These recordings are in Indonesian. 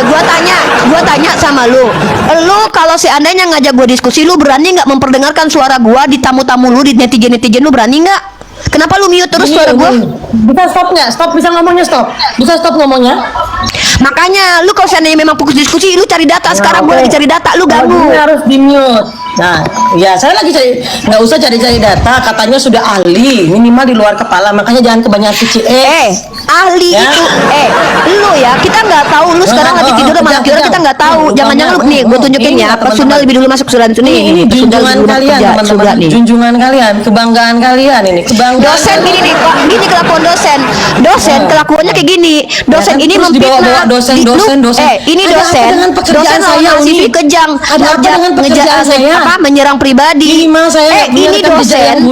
Gua tanya sama lu. Lu kalau seandainya ngajak gua diskusi, lu berani nggak memperdengarkan suara gua di tamu-tamu lu, di netizen lu berani nggak? Kenapa lu mute terus suara gua? Bisa stop nggak? Stop, bisa ngomongnya stop. Bisa stop ngomongnya? Makanya lu kalau seandainya memang fokus diskusi, lu cari data. Sekarang gua lagi cari data, lu ganggu. Harus di mute. Nah, ya saya lagi cari, nggak usah cari-cari data. Katanya sudah ahli, minimal di luar kepala. Makanya jangan kebanyakan CCS. Ahli ya? itu, lu ya, kita nggak tahu. Lu sekarang lagi tidur sama tidur, kita nggak tahu. Jangan-jangan lu nih, gue tunjukin ya. Pesunda lebih dulu masuk surga ini. Junjungan kalian, teman-teman. Junjungan kalian, kebanggaan kalian ini. Kebanggaan. Dosen gini nih, kok gini kelakuan dosen. Dosen kelakuannya kayak gini. Dosen ini memfitnah. Dosen. Ini dosen. Dosen saya ini kejang. Ada apa dengan pekerjaan saya? Menyerang pribadi. Ini dosen.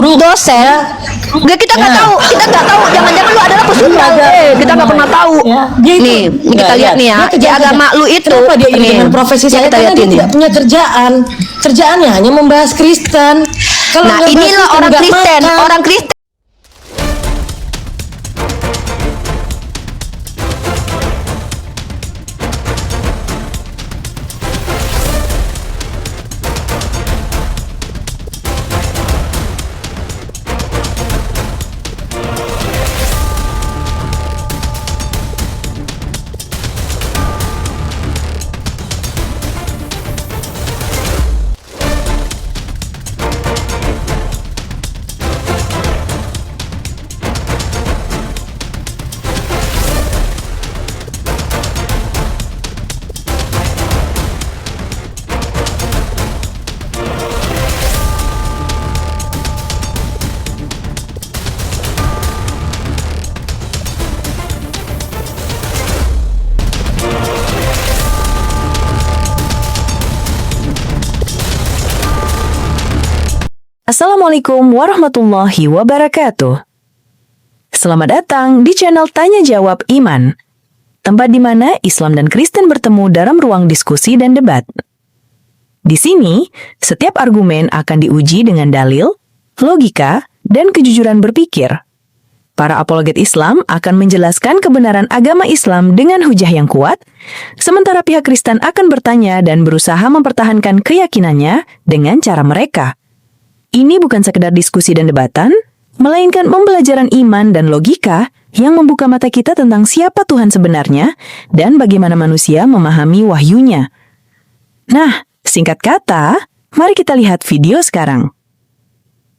Enggak, kita nggak tahu, jangan-jangan lu adalah pesunnah. Kita nggak pernah tahu. Nih, kita lihat nih ya, di agama lu itu. Kenapa dia ini dengan profesi saya? Karena dia tidak punya kerjaan. Kerjaannya hanya membahas Kristen. Nah, inilah orang Kristen, orang Kristen. Assalamualaikum warahmatullahi wabarakatuh. Selamat datang di channel Tanya Jawab Iman, tempat di mana Islam dan Kristen bertemu dalam ruang diskusi dan debat. Di sini, setiap argumen akan diuji dengan dalil, logika, dan kejujuran berpikir. Para apologet Islam akan menjelaskan kebenaran agama Islam dengan hujah yang kuat, sementara pihak Kristen akan bertanya dan berusaha mempertahankan keyakinannya dengan cara mereka. Ini bukan sekedar diskusi dan debatan, melainkan pembelajaran iman dan logika yang membuka mata kita tentang siapa Tuhan sebenarnya dan bagaimana manusia memahami wahyunya. Nah, singkat kata, mari kita lihat video sekarang.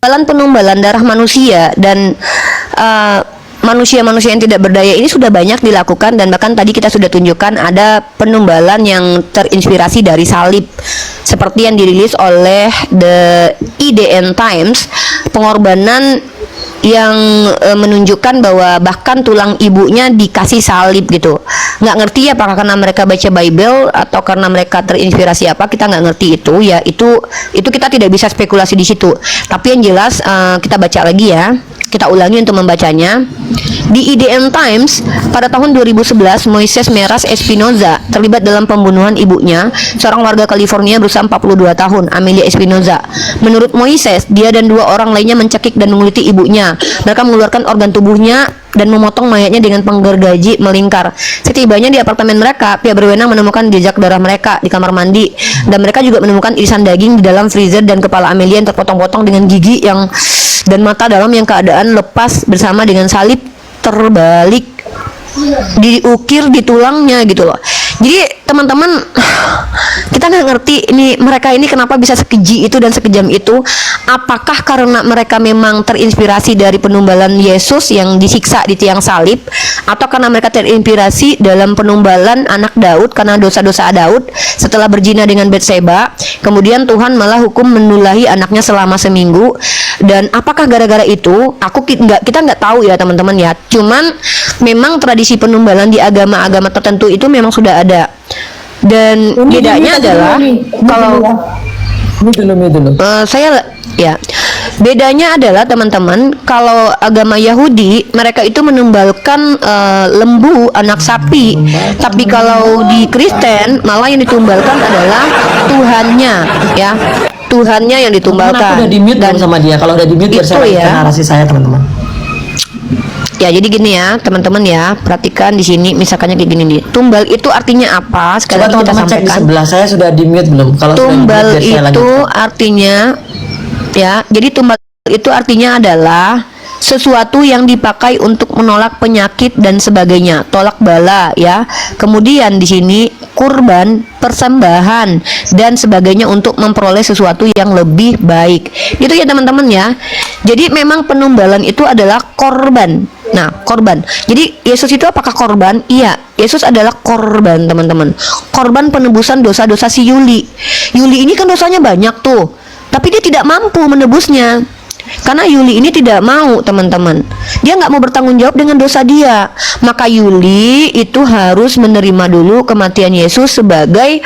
Penumbalan darah manusia dan manusia-manusia yang tidak berdaya ini sudah banyak dilakukan, dan bahkan tadi kita sudah tunjukkan ada penumbalan yang terinspirasi dari salib seperti yang dirilis oleh The IDN Times, pengorbanan yang menunjukkan bahwa bahkan tulang ibunya dikasih salib gitu. Nggak ngerti ya, apakah karena mereka baca Bible atau karena mereka terinspirasi apa, kita nggak ngerti itu ya. Itu kita tidak bisa spekulasi di situ. Tapi yang jelas kita baca lagi ya. Kita ulangi untuk membacanya. Di IDN Times, pada tahun 2011, Moises Meras Espinoza terlibat dalam pembunuhan ibunya, seorang warga California berusia 42 tahun, Amelia Espinoza. Menurut Moises, dia dan dua orang lainnya mencekik dan menguliti ibunya. Mereka mengeluarkan organ tubuhnya dan memotong mayatnya dengan penggergaji melingkar. Setibanya di apartemen mereka, pihak berwenang menemukan jejak darah mereka di kamar mandi, dan mereka juga menemukan irisan daging di dalam freezer dan kepala Amelia yang terpotong-potong dengan gigi dan mata dalam yang keadaan lepas bersama dengan salib terbalik diukir di tulangnya gitu loh. Jadi teman-teman, kita nggak ngerti ini mereka ini kenapa bisa sekeji itu dan sekejam itu. Apakah karena mereka memang terinspirasi dari penumbalan Yesus yang disiksa di tiang salib, atau karena mereka terinspirasi dalam penumbalan anak Daud karena dosa-dosa Daud setelah berzina dengan Batseba, kemudian Tuhan malah hukum menulahi anaknya selama seminggu. Dan apakah gara-gara itu? Kita nggak tahu ya teman-teman ya. Cuman memang tradisi penumbalan di agama-agama tertentu itu memang sudah ada. Dan bedanya adalah kalau bedanya adalah teman-teman, kalau agama Yahudi mereka itu menumbalkan lembu, anak sapi. Tapi kalau di Kristen malah yang ditumbalkan adalah Tuhannya ya. Tuhannya yang ditumbalkan. Aku udah di mute dan sama dia. Kalau udah di mute biar saya narasi saya teman-teman. Ya, jadi gini ya, teman-teman ya, perhatikan di sini misalkannya kayak gini nih. Tumbal itu artinya apa? Sekali Coba lagi kita teman-teman cek di sampaikan. sebelah saya sudah di mute belum? Kalau sudah Tumbal di-mute, biar saya itu lanjutkan. artinya ya, jadi tumbal itu artinya adalah sesuatu yang dipakai untuk menolak penyakit dan sebagainya, tolak bala ya. Kemudian di sini kurban, persembahan dan sebagainya untuk memperoleh sesuatu yang lebih baik. Itu ya teman-teman ya. Jadi memang penumbalan itu adalah korban. Nah, korban. Jadi Yesus itu apakah korban? Iya, Yesus adalah korban, teman-teman. Korban penebusan dosa-dosa si Yuli. Yuli ini kan dosanya banyak tuh, tapi dia tidak mampu menebusnya. Karena Yuli ini tidak mau, teman-teman. Dia nggak mau bertanggung jawab dengan dosa dia. Maka Yuli itu harus menerima dulu kematian Yesus sebagai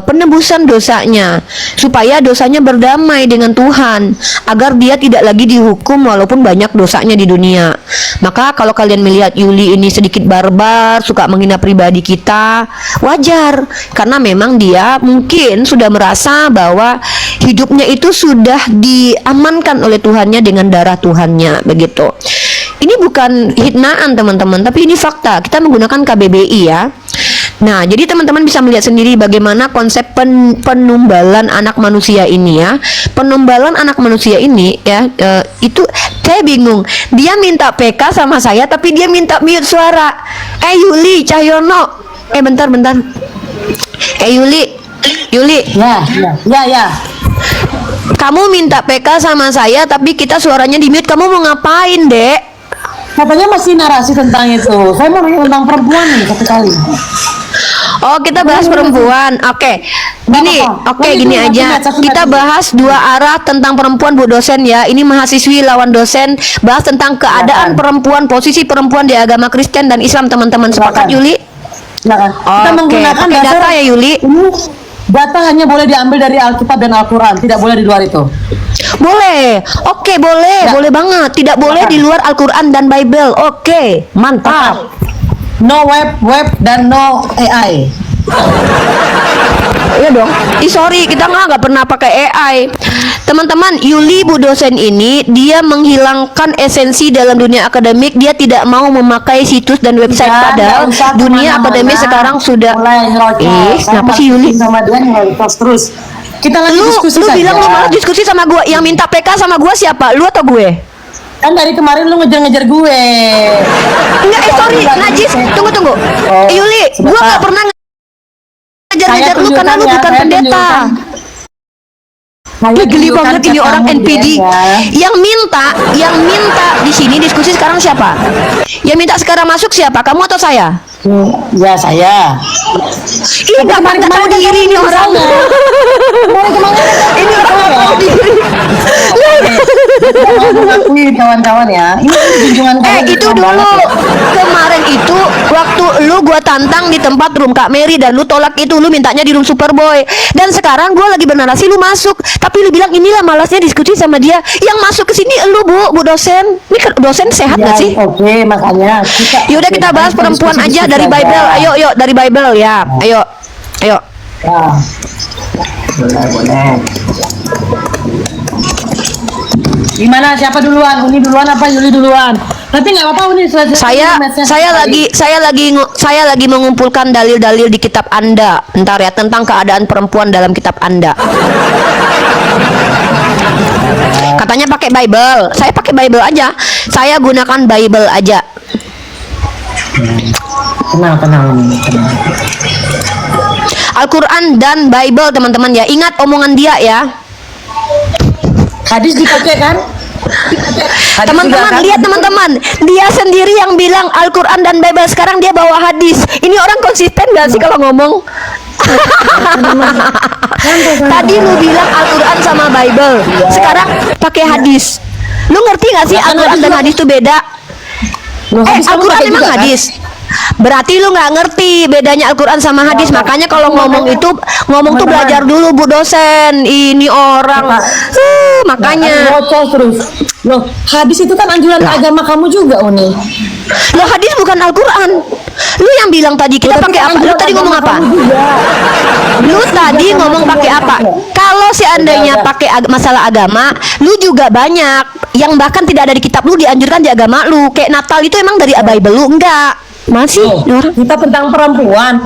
penebusan dosanya, supaya dosanya berdamai dengan Tuhan, agar dia tidak lagi dihukum walaupun banyak dosanya di dunia. Maka kalau kalian melihat Yuli ini sedikit barbar, suka menghina pribadi kita, wajar. Karena memang dia mungkin sudah merasa bahwa hidupnya itu sudah diamankan oleh Tuhannya dengan darah Tuhannya, begitu. Ini bukan hinaan teman-teman, tapi ini fakta. Kita menggunakan KBBI ya. Nah, jadi teman-teman bisa melihat sendiri bagaimana konsep penumbalan anak manusia ini ya. Penumbalan anak manusia ini ya, itu saya bingung. Dia minta PK sama saya, tapi dia minta mute suara. Yuli Cahyono, bentar. Yuli. Ya. Kamu minta PK sama saya, tapi kita suaranya di mute. Kamu mau ngapain, Dek? Katanya masih narasi tentang itu. Saya mau nanya tentang perempuan nih satu kali. Oh, kita bahas perempuan. Oke. Gini aja. Kita bahas dua arah tentang perempuan, Bu dosen ya. Ini mahasiswi lawan dosen, bahas tentang keadaan perempuan, posisi perempuan di agama Kristen dan Islam, teman-teman. Sepakat, Yuli? Kita menggunakan pakai data ya, Yuli. Ini data hanya boleh diambil dari Alkitab dan Al-Quran, tidak boleh di luar itu. Boleh. Oke, boleh. Ya. Boleh banget. Tidak boleh di luar Al-Quran dan Bible. Oke, mantap. No web dan no AI. Iya dong. Sorry, kita nggak pernah pakai AI. Teman-teman, Yuli Bu dosen ini dia menghilangkan esensi dalam dunia akademik. Dia tidak mau memakai situs dan website, padahal dunia akademik sekarang sudah. Kenapa sih Yuli? Sama dia terus. Kita lagi diskusi lu saja. bilang lu malah diskusi sama gua. Yang minta PK sama gua siapa? Lu atau gue? Kan dari kemarin lu ngejar-ngejar gue. Enggak, sorry, Najis. Tunggu. Yuli, gua nggak pernah ngejar-ngejar lu karena lu bukan pendeta. Geli banget ini orang NPD. Yang minta di sini diskusi sekarang siapa? Yang minta sekarang masuk siapa? Kamu atau saya? Ya, saya. Ih, nggak tahu diri ini orang. Ini orang nggak tahu diri. Mau mengakui kawan-kawan ya. Ini junjungan kalian. Itu dulu. Kemarin itu waktu lu gua tantang di tempat room Kak Mary dan lu tolak itu, lu mintanya di room Superboy. Dan sekarang gua lagi bernarasi, lu masuk. Tapi lu bilang inilah malasnya diskusi sama dia. Yang masuk ke sini lu, Bu dosen. Ini dosen sehat nggak sih? Oke, makanya Yaudah kita bahas perempuan aja dari Bible. Ayo dari Bible ya. Ayo. Ya. Boleh. Gimana, siapa duluan? Uni duluan apa Yuli duluan? Nanti nggak apa-apa Uni selesai. Saya lagi mengumpulkan dalil-dalil di kitab Anda. Ntar ya, tentang keadaan perempuan dalam kitab Anda. Katanya pakai Bible. Saya pakai Bible aja. Saya gunakan Bible aja. Tenang. Al-Quran dan Bible, teman-teman ya. Ingat omongan dia ya. Hadis dipakai kan? Teman-teman, lihat teman-teman, dia sendiri yang bilang Al-Quran dan Bible, sekarang dia bawa hadis. Ini orang konsisten gak sih kalau ngomong? Tadi lu bilang Al-Quran sama Bible, sekarang pakai hadis. Lu ngerti gak sih Al-Quran dan hadis itu beda? Al-Quran emang hadis? Berarti lu nggak ngerti bedanya Al-Quran sama hadis. Makanya kalau ngomong tuh belajar dulu Bu dosen. Ini orang makanya terus. Loh, hadis itu kan anjuran agama kamu juga, Uni. Loh, hadis bukan Al-Quran. Lu yang bilang tadi kita pakai apa? Lu tadi ngomong apa? Lu tadi ngomong pakai apa? Kalau seandainya pakai masalah agama, lu juga banyak yang bahkan tidak ada di kitab lu dianjurkan di agama lu. Kayak Natal itu emang dari Bible lu? Enggak. Masih orang. Kita tentang perempuan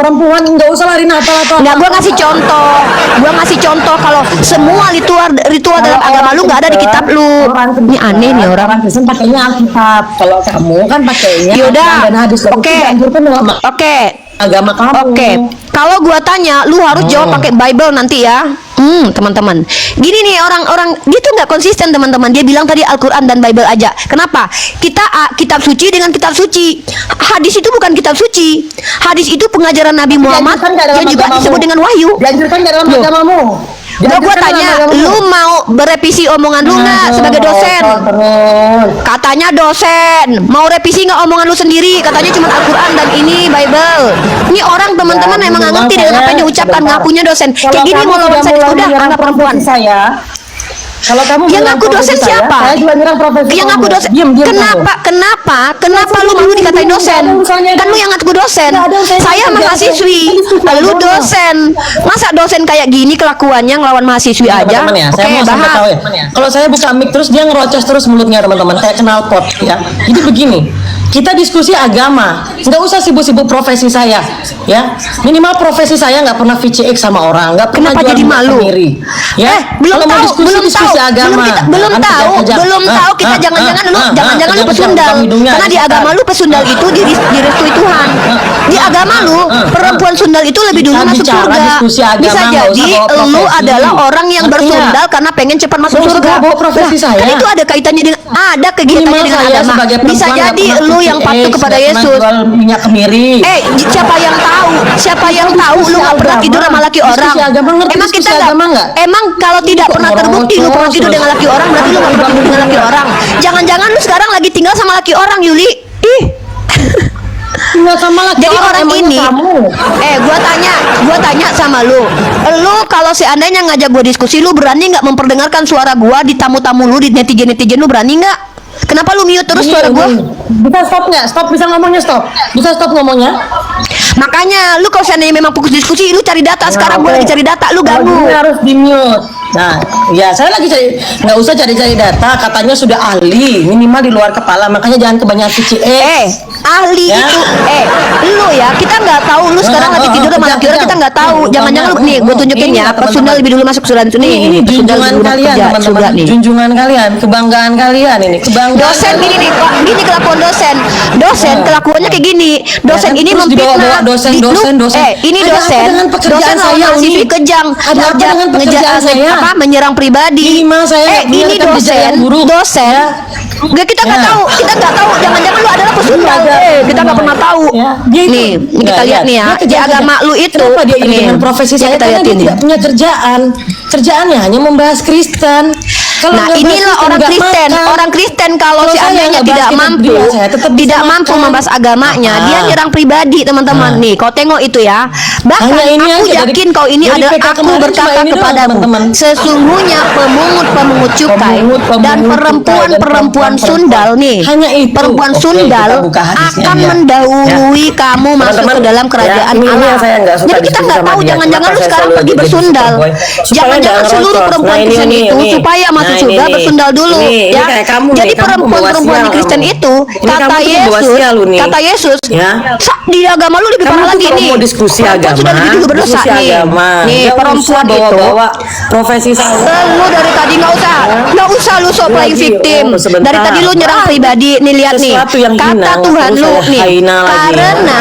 nggak usah lari Natal atau Enggak, gua ngasih contoh. Gua ngasih contoh kalau semua ritual dalam agama lu nggak ada di kitab lu. Ini aneh nih orang. Kristen pakainya Alkitab. Kalau kamu kan pakainya Yaudah. Al-Quran dan hadis. Oke. Oke. Agama kamu. Oke, kalau gua tanya, lu harus jawab pakai Bible nanti ya. Teman-teman. Gini nih orang-orang dia tuh nggak konsisten teman-teman. Dia bilang tadi Al-Quran dan Bible aja. Kenapa? Kita kitab suci dengan kitab suci. Hadis itu bukan kitab suci. Hadis itu pengajaran Nabi Muhammad yang juga disebut dengan wahyu. Dianjurkan nggak dalam agamamu? Udah gua tanya, lu mau berevisi omongan lu nggak sebagai dosen? Katanya dosen, mau revisi nggak omongan lu sendiri? Katanya cuma Al-Quran dan ini Bible. Ini orang teman-teman emang nggak ngerti dengan apa yang diucapkan, ngakunya dosen. Kayak gini mau lawan saya, udah anak perempuan. Kalau kamu Yang bilang ngaku dosen profesi siapa? saya juga nyerang profesi Yang kamu. ngaku dosen. Diam, Kenapa lu mau dikatain dosen? Kan lu yang ngaku dosen. Saya mahasiswi, lu dosen. Masa dosen kayak gini kelakuannya ngelawan mahasiswi aja? Teman-teman ya, saya mau sampai tahu ya. Kalau saya buka mic terus dia ngerocos terus mulutnya teman-teman kayak knalpot ya. Jadi begini, kita diskusi agama, nggak usah sibuk-sibuk profesi saya, ya. Minimal profesi saya nggak pernah VCX sama orang, nggak pernah Kenapa jual jadi minyak malu? kemiri. Ya, Belum kalau mau tahu, diskusi agama, belum kan tahu kita kejam. jangan-jangan lu jangan-jangan lu kejam pesundal. hidungnya, Karena di agama lu pesundal itu direstui Tuhan. Di agama lu perempuan sundal itu lebih dulu Kita masuk bicara surga. diskusi agama, Bisa nggak jadi usah bawa lu profesi. adalah orang yang Ngerti bersundal nggak? karena pengen cepat masuk Nggak usah surga. bawa profesi Nah, saya. kan itu ada kaitannya dengan kegiatannya Minimal dengan saya agama. sebagai Bisa perempuan nggak jadi pernah lu yang VCX, patuh kepada nggak pernah Yesus. jual minyak kemiri. Siapa yang tahu? Siapa yang tahu lu nggak pernah tidur sama laki orang? Diskusi agama, ngerti Emang diskusi kita agama nggak? Emang kalau tidak Kok pernah terbukti lu pernah tidur dengan laki orang, berarti lu nggak pernah tidur dengan laki orang. Jangan-jangan lu sekarang lagi tinggal sama laki orang, Yuli? Ih. Tinggal sama laki Jadi orang emangnya ini, kamu. gua tanya sama lu kalau seandainya ngajak gua diskusi, lu berani nggak memperdengarkan suara gua di tamu-tamu lu, di netizen lu berani nggak? Kenapa lu mute terus suara gua? Bisa stop nggak? Stop, bisa ngomongnya stop. Bisa stop ngomongnya? Makanya lu kalau seandainya memang fokus diskusi, lu cari data. Sekarang gua lagi cari data, lu Kalau ganggu. gini harus di mute. Nah, ya saya lagi cari, nggak usah cari-cari data. Katanya sudah ahli, minimal di luar kepala. Makanya jangan kebanyakan VCX. Ahli Ya. itu lu ya, kita nggak tahu lu sekarang lagi tidur sama laki orang, kita nggak tahu. Jangan-jangan lu nih, gue tunjukin ya, pesundal lebih dulu masuk surga itu nih. Ini Pesundal junjungan lebih dulu kalian kerja surga teman-teman, nih. junjungan kalian, kebanggaan kalian ini, kebanggaan. Dosen gini nih, kok gini kelakuan dosen kelakuannya kayak gini. Dosen Ya, ini terus memfitnah. dibawa-bawa dosen. Ini Ada apa dosen. dengan pekerjaan Dosen lawan saya, mahasiswi Uni? kejam, Ada apa dengan pekerjaan saya? menyerang pribadi. Minimal saya nggak punya Ini rekam jejak yang buruk. dosen. Gak, kita nggak Ya. tahu, jangan-jangan lu adalah pesundal. Kita nggak pernah tahu. Ya, dia itu. Nih, kita lihat nih ya. Dia Di kerja- agama lu itu. Kenapa dia iri nih, dengan profesi ya, saya? kita Karena lihat dia ini. tidak punya kerjaan. Kerjaannya hanya membahas Kristen. Kalau Nah, nggak bahas inilah orang nggak Kristen. makan. Orang Kristen kalau Kalau saya seandainya nggak tidak bahas kitab mampu, dia, saya tetap bisa tidak mampu makan. membahas agamanya, Ah. dia nyerang pribadi, teman-teman. Nih, kau tengok itu ya. Bahkan Hanya ini aku aja yakin dari- kau ini dari adalah PK aku kemarin berkata cuma ini doang, kepadamu. teman-teman. Sesungguhnya pemungut cukai Pemungut dan cukai perempuan-perempuan dan sundal nih. Hanya itu. Perempuan Oke, sundal kita buka hadisnya akan ya. mendahului kamu masuk Teman-teman, ke dalam kerajaan ya, ini Allah. yang saya nggak suka Jadi kita diskusi nggak sama tahu, dia. jangan-jangan Kenapa lu saya sekarang selalu pergi jadi bersundal. superboy? Supaya Jangan-jangan jangan seluruh rocos. perempuan Nah, ini, Kristen ini, itu ini. supaya masuk Nah, surga ini. bersundal dulu Ini ya. kayak kamu nih, Jadi kamu pembawa perempuan-perempuan di sial Kristen kamu. itu Ini kata kamu tuh pembawa Yesus, sial lu nih. kata Yesus, Ya. di agama lu lebih Kamu parah tuh lagi kalau nih. mau diskusi Perempuan agama, sudah lebih dulu berdosa diskusi nih. agama. Nih Nggak perempuan usah itu. bawa-bawa profesi saya. Lu dari tadi nggak usah lu sok playing Lagi, victim. oh, sebentar. Dari tadi lu nyerang pribadi. Nih lihat nih. Sesuatu yang hina, Kata nggak Tuhan perlu lu saya nih. hina lagi. Karena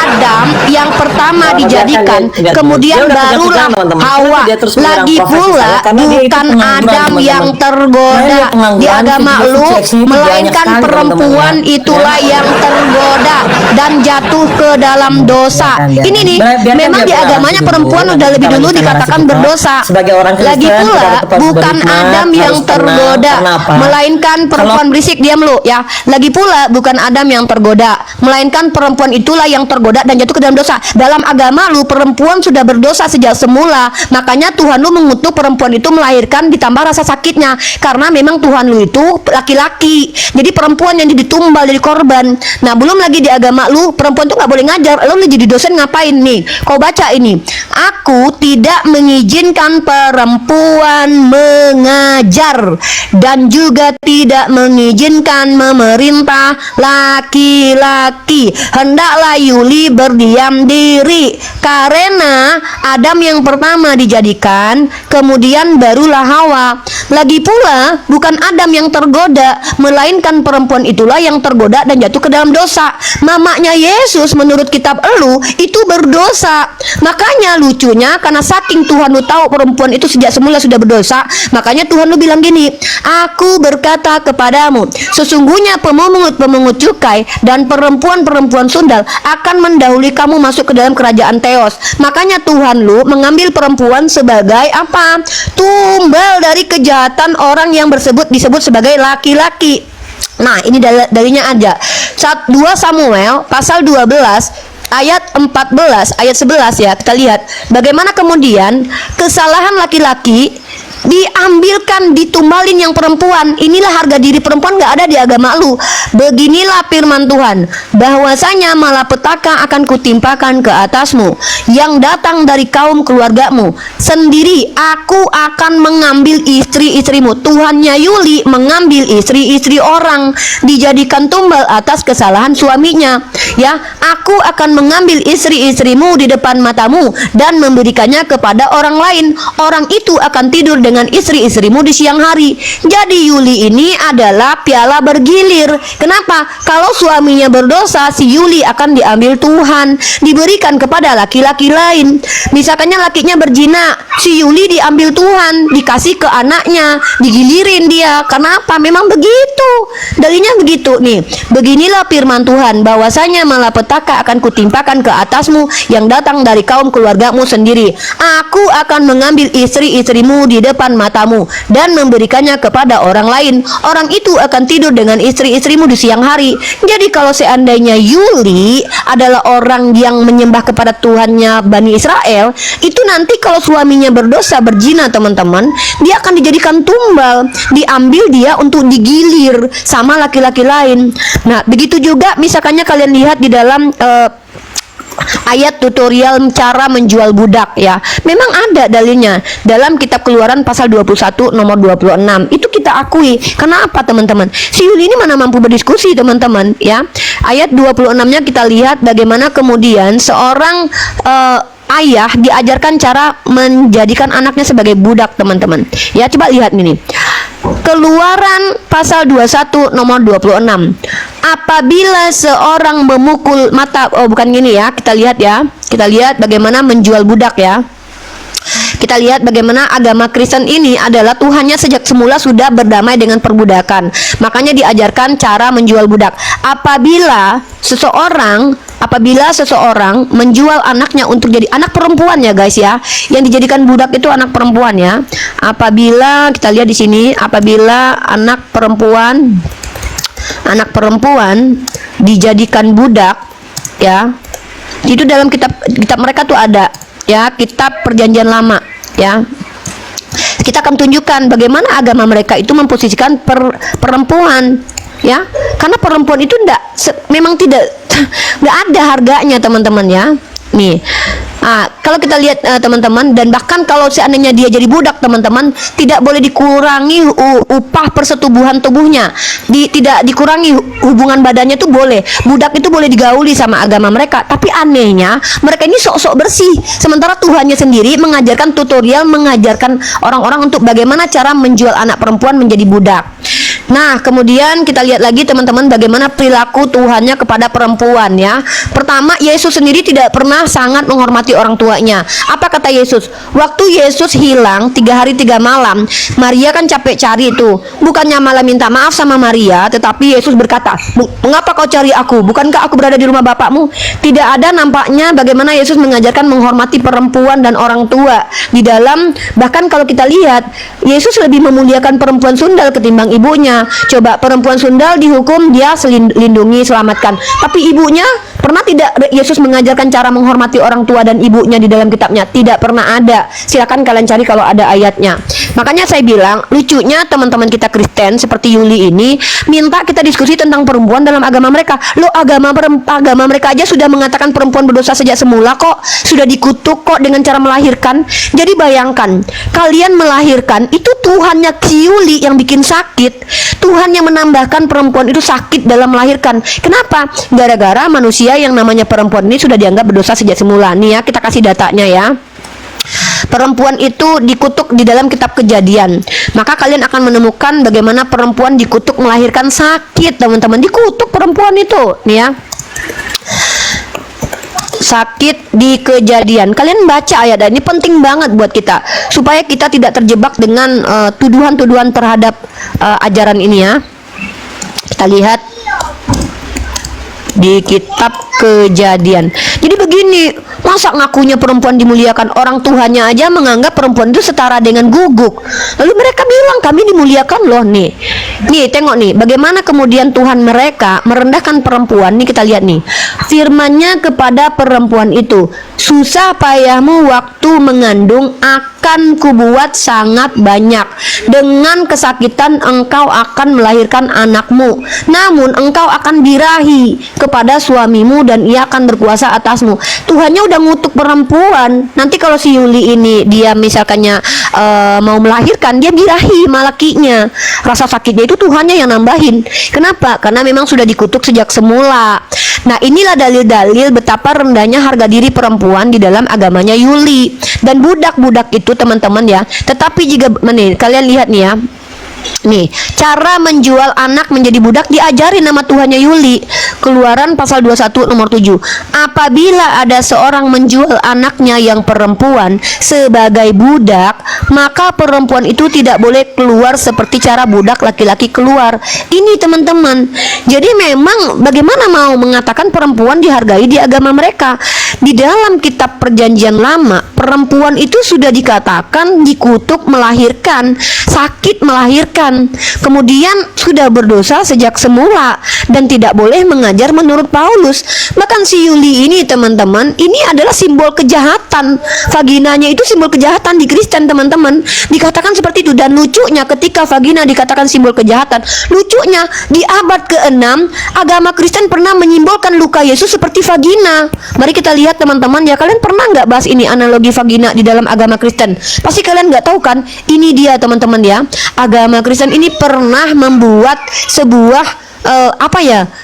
Adam yang pertama Nah, dijadikan, biarkan dia. kemudian Dia udah punya barulah kerjaan, teman-teman. Hawa. Kenapa dia terus menyerang Lagi profesi pula saya? Karena dia itu bukan pengangguran, Adam teman-teman. yang Nah, tergoda dia pengangguran, di agama video lu, VCX ini melainkan banyak sekali, perempuan teman-teman, ya. itulah yang tergoda dan jatuh ke dalam dosa. Biarkan, Ini nih, biarkan memang dia di bernarasi agamanya dulu. perempuan Nanti udah lebih kita dulu lanjutkan dikatakan narasi kita. berdosa. Sebagai orang Kristen, Lagi pula kita tetap bukan berhikmat, Adam yang harus tenang. tergoda, Kenapa? melainkan perempuan berisik. Diam lu ya. Lagi pula bukan Adam yang tergoda, melainkan perempuan itulah yang tergoda dan jatuh ke dalam dosa. Dalam dalam agama lu perempuan sudah berdosa sejak semula. Makanya Tuhan lu mengutuk perempuan itu melahirkan ditambah rasa sakitnya. Karena memang Tuhan lu itu laki-laki. Jadi perempuan yang ditumbal jadi korban. Nah, belum lagi di agama lu perempuan tuh nggak boleh ngajar. Lu jadi dosen ngapain nih? Kau baca ini. Aku tidak mengizinkan perempuan mengajar dan juga tidak mengizinkan memerintah laki-laki. Hendaklah Yuli berdiam diri karena Adam yang pertama dijadikan, kemudian barulah Hawa. Lagi pula bukan Adam yang tergoda, melainkan perempuan itulah yang tergoda dan jatuh ke dalam dosa. Mamanya Yesus menurut kitab elu itu berdosa. Makanya lucunya, karena saking Tuhan lu tahu perempuan itu sejak semula sudah berdosa, makanya Tuhan lu bilang gini, aku berkata kepadamu, sesungguhnya pemungut cukai dan perempuan-perempuan sundal akan mendahului kamu masuk ke dalam kerajaan Theos. Makanya Tuhan lu mengambil perempuan sebagai apa? Tumbal dari kejahatan orang yang disebut sebagai laki-laki. Nah, ini dalinya aja. 2 Samuel pasal 12 ayat 14 ayat 11 ya. Kita lihat bagaimana kemudian kesalahan laki-laki diambilkan, ditumbalin yang perempuan. Inilah harga diri perempuan nggak ada di agama lu. Beginilah firman Tuhan, bahwasanya malapetaka akan kutimpakan ke atasmu yang datang dari kaum keluargamu sendiri. Aku akan mengambil istri-istrimu. Tuhannya Yuli mengambil istri-istri orang, dijadikan tumbal atas kesalahan suaminya. Ya, aku akan mengambil istri-istrimu di depan matamu dan memberikannya kepada orang lain. Orang itu akan tidur dengan istri-istrimu di siang hari. Jadi Yuli ini adalah piala bergilir. Kenapa? Kalau suaminya berdosa, si Yuli akan diambil Tuhan, diberikan kepada laki-laki lain. Misalkannya lakinya berzina, si Yuli diambil Tuhan, dikasih ke anaknya, digilirin dia. Kenapa? Memang begitu. Dalilnya begitu nih. Beginilah firman Tuhan, bahwasanya malapetaka akan kutimpakan ke atasmu yang datang dari kaum keluargamu sendiri. Aku akan mengambil istri-istrimu di depan matamu dan memberikannya kepada orang lain. Orang itu akan tidur dengan istri-istrimu di siang hari. Jadi kalau seandainya Yuli adalah orang yang menyembah kepada Tuhannya Bani Israel, itu nanti kalau suaminya berdosa berzina, teman-teman, dia akan dijadikan tumbal, diambil dia untuk digilir sama laki-laki lain. Nah, begitu juga misalkannya kalian lihat di dalam ayat tutorial cara menjual budak ya. Memang ada dalilnya dalam kitab Keluaran pasal 21 nomor 26. Itu kita akui. Kenapa teman-teman? Si Yuli ini mana mampu berdiskusi teman-teman ya. Ayat 26-nya kita lihat bagaimana kemudian seorang ayah diajarkan cara menjadikan anaknya sebagai budak teman-teman. Ya, coba lihat ini. Keluaran pasal 21 nomor 26. Apabila seorang memukul mata, bukan gini ya, kita lihat ya. Kita lihat bagaimana menjual budak ya. Kita lihat bagaimana agama Kristen ini adalah Tuhannya sejak semula sudah berdamai dengan perbudakan. Makanya diajarkan cara menjual budak. Apabila seseorang menjual anaknya untuk jadi anak perempuan ya guys ya, yang dijadikan budak itu anak perempuan ya. Apabila kita lihat di sini, apabila anak perempuan dijadikan budak ya, itu dalam kitab mereka tuh ada ya, kitab Perjanjian Lama ya. Kita akan tunjukkan bagaimana agama mereka itu memposisikan perempuan ya, karena perempuan itu memang tidak ada harganya teman-teman ya. Nih, kalau kita lihat teman-teman, dan bahkan kalau seandainya dia jadi budak teman-teman, tidak boleh dikurangi upah persetubuhan tubuhnya, tidak dikurangi hubungan badannya tuh boleh. Budak itu boleh digauli sama agama mereka. Tapi anehnya mereka ini sok-sok bersih, sementara Tuhannya sendiri mengajarkan tutorial, mengajarkan orang-orang untuk bagaimana cara menjual anak perempuan menjadi budak. Nah, kemudian kita lihat lagi teman-teman bagaimana perilaku Tuhannya kepada perempuan ya. Pertama, Yesus sendiri tidak pernah sangat menghormati orang tuanya. Apa kata Yesus? Waktu Yesus hilang 3 hari 3 malam, Maria kan capek cari itu. Bukannya malah minta maaf sama Maria, tetapi Yesus berkata, "Mengapa kau cari aku? Bukankah aku berada di rumah Bapakmu?" Tidak ada nampaknya bagaimana Yesus mengajarkan menghormati perempuan dan orang tua. Di dalam, bahkan kalau kita lihat, Yesus lebih memuliakan perempuan sundal ketimbang ibunya. Coba perempuan sundal dihukum, dia lindungi, selamatkan. Tapi ibunya Pernah tidak Yesus mengajarkan cara menghormati orang tua dan ibunya di dalam kitabnya? Tidak pernah ada. Silakan kalian cari kalau ada ayatnya. Makanya saya bilang, lucunya teman-teman kita Kristen seperti Yuli ini minta kita diskusi tentang perempuan dalam agama mereka. Loh, agama mereka aja sudah mengatakan perempuan berdosa sejak semula kok, sudah dikutuk kok dengan cara melahirkan. Jadi bayangkan, kalian melahirkan itu Tuhannya si Yuli yang bikin sakit. Tuhan yang menambahkan perempuan itu sakit dalam melahirkan. Kenapa? Gara-gara manusia yang namanya perempuan ini sudah dianggap berdosa sejak semula. Nih ya, kita kasih datanya ya. Perempuan itu dikutuk di dalam kitab Kejadian. Maka kalian akan menemukan bagaimana perempuan dikutuk melahirkan sakit, teman-teman. Dikutuk perempuan itu, nih ya. Sakit di Kejadian. Kalian baca ayat ini, penting banget buat kita supaya kita tidak terjebak dengan tuduhan-tuduhan terhadap ajaran ini ya. Kita lihat di kitab Kejadian. Jadi begini, masa ngakunya perempuan dimuliakan, orang Tuhannya aja menganggap perempuan itu setara dengan guguk. Lalu mereka bilang kami dimuliakan loh nih. Nih tengok nih, bagaimana kemudian Tuhan mereka merendahkan perempuan. Nih kita lihat nih, firman-Nya kepada perempuan itu, susah payahmu waktu mengandung akan kubuat sangat banyak. Dengan kesakitan engkau akan melahirkan anakmu. Namun engkau akan birahi kepada suamimu dan ia akan berkuasa atasmu. Tuhannya udah ngutuk perempuan. Nanti kalau si Yuli ini dia misalkannya mau melahirkan, dia birahi malakinya. Rasa sakitnya itu Tuhannya yang nambahin. Kenapa? Karena memang sudah dikutuk sejak semula. Nah, inilah dalil-dalil betapa rendahnya harga diri perempuan di dalam agamanya Yuli. Dan budak-budak itu teman-teman ya. Tetapi jika kalian lihat nih ya, nih, cara menjual anak menjadi budak diajari nama Tuhannya Yuli. Keluaran pasal 21 nomor 7. Apabila ada seorang menjual anaknya yang perempuan sebagai budak, maka perempuan itu tidak boleh keluar seperti cara budak laki-laki keluar. Ini teman-teman. Jadi memang bagaimana mau mengatakan perempuan dihargai di agama mereka? Di dalam kitab Perjanjian Lama, perempuan itu sudah dikatakan dikutuk melahirkan, sakit melahirkan, kemudian sudah berdosa sejak semula dan tidak boleh mengajar menurut Paulus. Bahkan si Yuli ini teman-teman, ini adalah simbol kejahatan. Vaginanya itu simbol kejahatan di Kristen teman-teman. Dikatakan seperti itu. Dan lucunya ketika vagina dikatakan simbol kejahatan, lucunya di abad ke-6 agama Kristen pernah menyimbolkan luka Yesus seperti vagina. Mari kita lihat teman-teman ya. Kalian pernah nggak bahas ini, analogi vagina di dalam agama Kristen? Pasti kalian nggak tahu kan? Ini dia teman-teman ya. Agama Kristen ini pernah membuat sebuah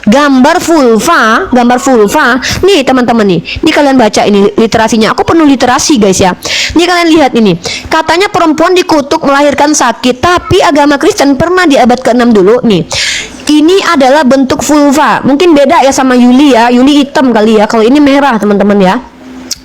gambar vulva. Nih teman-teman nih. Ini kalian baca ini literasinya. Aku penuh literasi guys ya. Ini kalian lihat ini. Katanya perempuan dikutuk melahirkan sakit, tapi agama Kristen pernah di abad ke-6 dulu nih. Ini adalah bentuk vulva. Mungkin beda ya sama Yuli ya. Yuli hitam kali ya. Kalau ini merah teman-teman ya.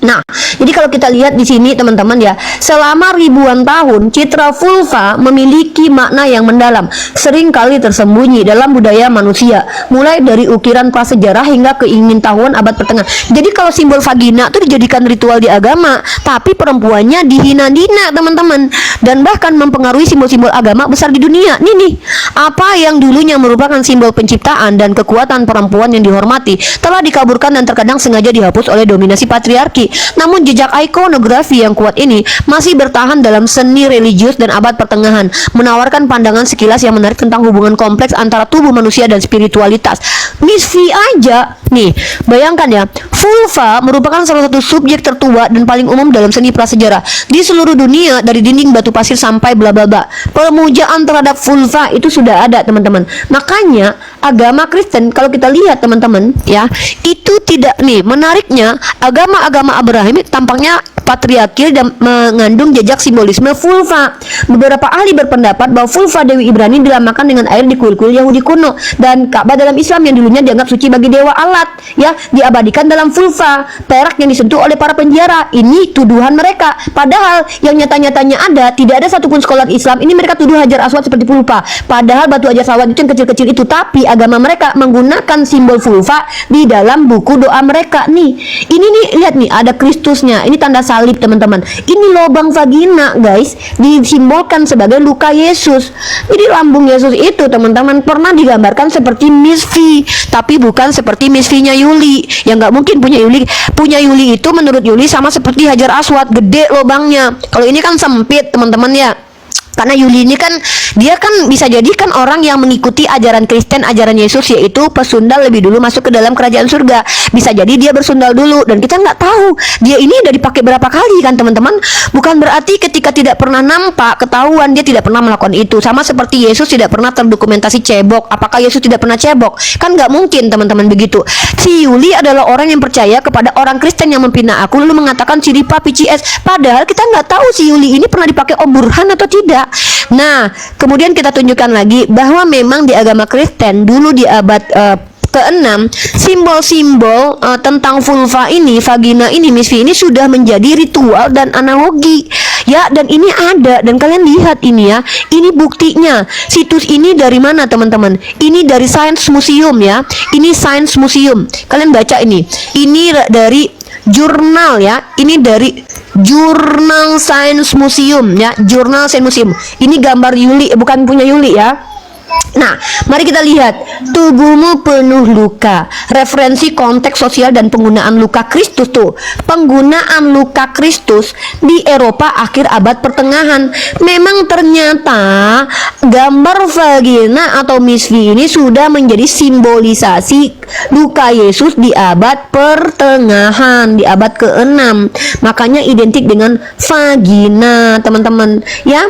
Nah, jadi kalau kita lihat di sini teman-teman ya, selama ribuan tahun citra vulva memiliki makna yang mendalam, sering kali tersembunyi dalam budaya manusia, mulai dari ukiran prasejarah hingga keingintahuan abad pertengahan. Jadi kalau simbol vagina itu dijadikan ritual di agama, tapi perempuannya dihina-hina teman-teman, dan bahkan mempengaruhi simbol-simbol agama besar di dunia. Nih, apa yang dulunya merupakan simbol penciptaan dan kekuatan perempuan yang dihormati telah dikaburkan dan terkadang sengaja dihapus oleh dominasi patriarki. Namun jejak ikonografi yang kuat ini masih bertahan dalam seni religius dan abad pertengahan, menawarkan pandangan sekilas yang menarik tentang hubungan kompleks antara tubuh manusia dan spiritualitas. Miss V aja nih, bayangkan ya, vulva merupakan salah satu subjek tertua dan paling umum dalam seni prasejarah di seluruh dunia, dari dinding batu pasir sampai bla bla bla. Pemujaan terhadap vulva itu sudah ada teman-teman. Makanya agama Kristen kalau kita lihat teman-teman ya, itu tidak nih, menariknya agama-agama Abraham tampaknya patriarkil dan mengandung jejak simbolisme vulva. Beberapa ahli berpendapat bahwa vulva Dewi Ibrani dilamakan dengan air di kuil-kuil Yahudi kuno, dan Ka'bah dalam Islam yang dulunya dianggap suci bagi dewa alat ya diabadikan dalam vulva. Perak yang disentuh oleh para penjara, ini tuduhan mereka. Padahal yang nyata-nyatanya ada, tidak ada satupun scholar Islam ini mereka tuduh Hajar Aswad seperti vulva. Padahal batu Hajar Aswad itu yang kecil-kecil itu, tapi agama mereka menggunakan simbol vulva di dalam buku doa mereka. Nih, ini nih lihat nih, ada Kristusnya. Ini tanda salib teman-teman. Ini lubang vagina guys, disimbolkan sebagai luka Yesus. Jadi lambung Yesus itu teman-teman pernah digambarkan seperti Miss V, tapi bukan seperti Miss V-nya Yuli. Yang nggak mungkin punya Yuli. Punya Yuli itu menurut Yuli sama seperti Hajar Aswad, gede lubangnya. Kalau ini kan sempit teman-teman ya. Karena Yuli ini kan dia kan bisa jadi kan orang yang mengikuti ajaran Kristen, ajaran Yesus, yaitu pesundal lebih dulu masuk ke dalam kerajaan surga. Bisa jadi dia bersundal dulu dan kita nggak tahu dia ini udah dipakai berapa kali kan teman-teman. Bukan berarti ketika tidak pernah nampak ketahuan dia tidak pernah melakukan itu. Sama seperti Yesus tidak pernah terdokumentasi cebok. Apakah Yesus tidak pernah cebok? Kan nggak mungkin teman-teman begitu. Si Yuli adalah orang yang percaya kepada orang Kristen yang mempina aku lalu mengatakan Ciripa PCS. Padahal kita nggak tahu si Yuli ini pernah dipakai Om Burhan atau tidak. Nah, kemudian kita tunjukkan lagi bahwa memang di agama Kristen dulu di abad ke-6 simbol-simbol tentang vulva ini, vagina ini, misfi ini sudah menjadi ritual dan analogi. Ya, dan ini ada dan kalian lihat ini ya. Ini buktinya. Situs ini dari mana teman-teman? Ini dari Science Museum ya. Ini Science Museum. Kalian baca ini. Ini dari jurnal ya. Ini dari Jurnal Science Museum ya, Jurnal Science Museum. Ini gambar Yuli, bukan punya Yuli ya. Nah, mari kita lihat. Tubuhmu penuh luka. Referensi konteks sosial dan penggunaan luka Kristus tuh. Penggunaan luka Kristus di Eropa akhir abad pertengahan. Memang ternyata gambar vagina atau misfi ini sudah menjadi simbolisasi luka Yesus di abad pertengahan, di abad ke-6. Makanya identik dengan vagina, teman-teman. Ya.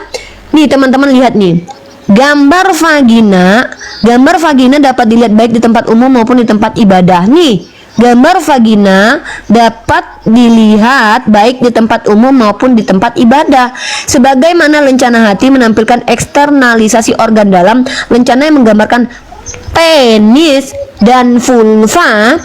Nih, teman-teman lihat nih. Gambar vagina dapat dilihat baik di tempat umum maupun di tempat ibadah. Nih, gambar vagina dapat dilihat baik di tempat umum maupun di tempat ibadah. Sebagaimana lencana hati menampilkan eksternalisasi organ dalam, lencana yang menggambarkan penis dan vulva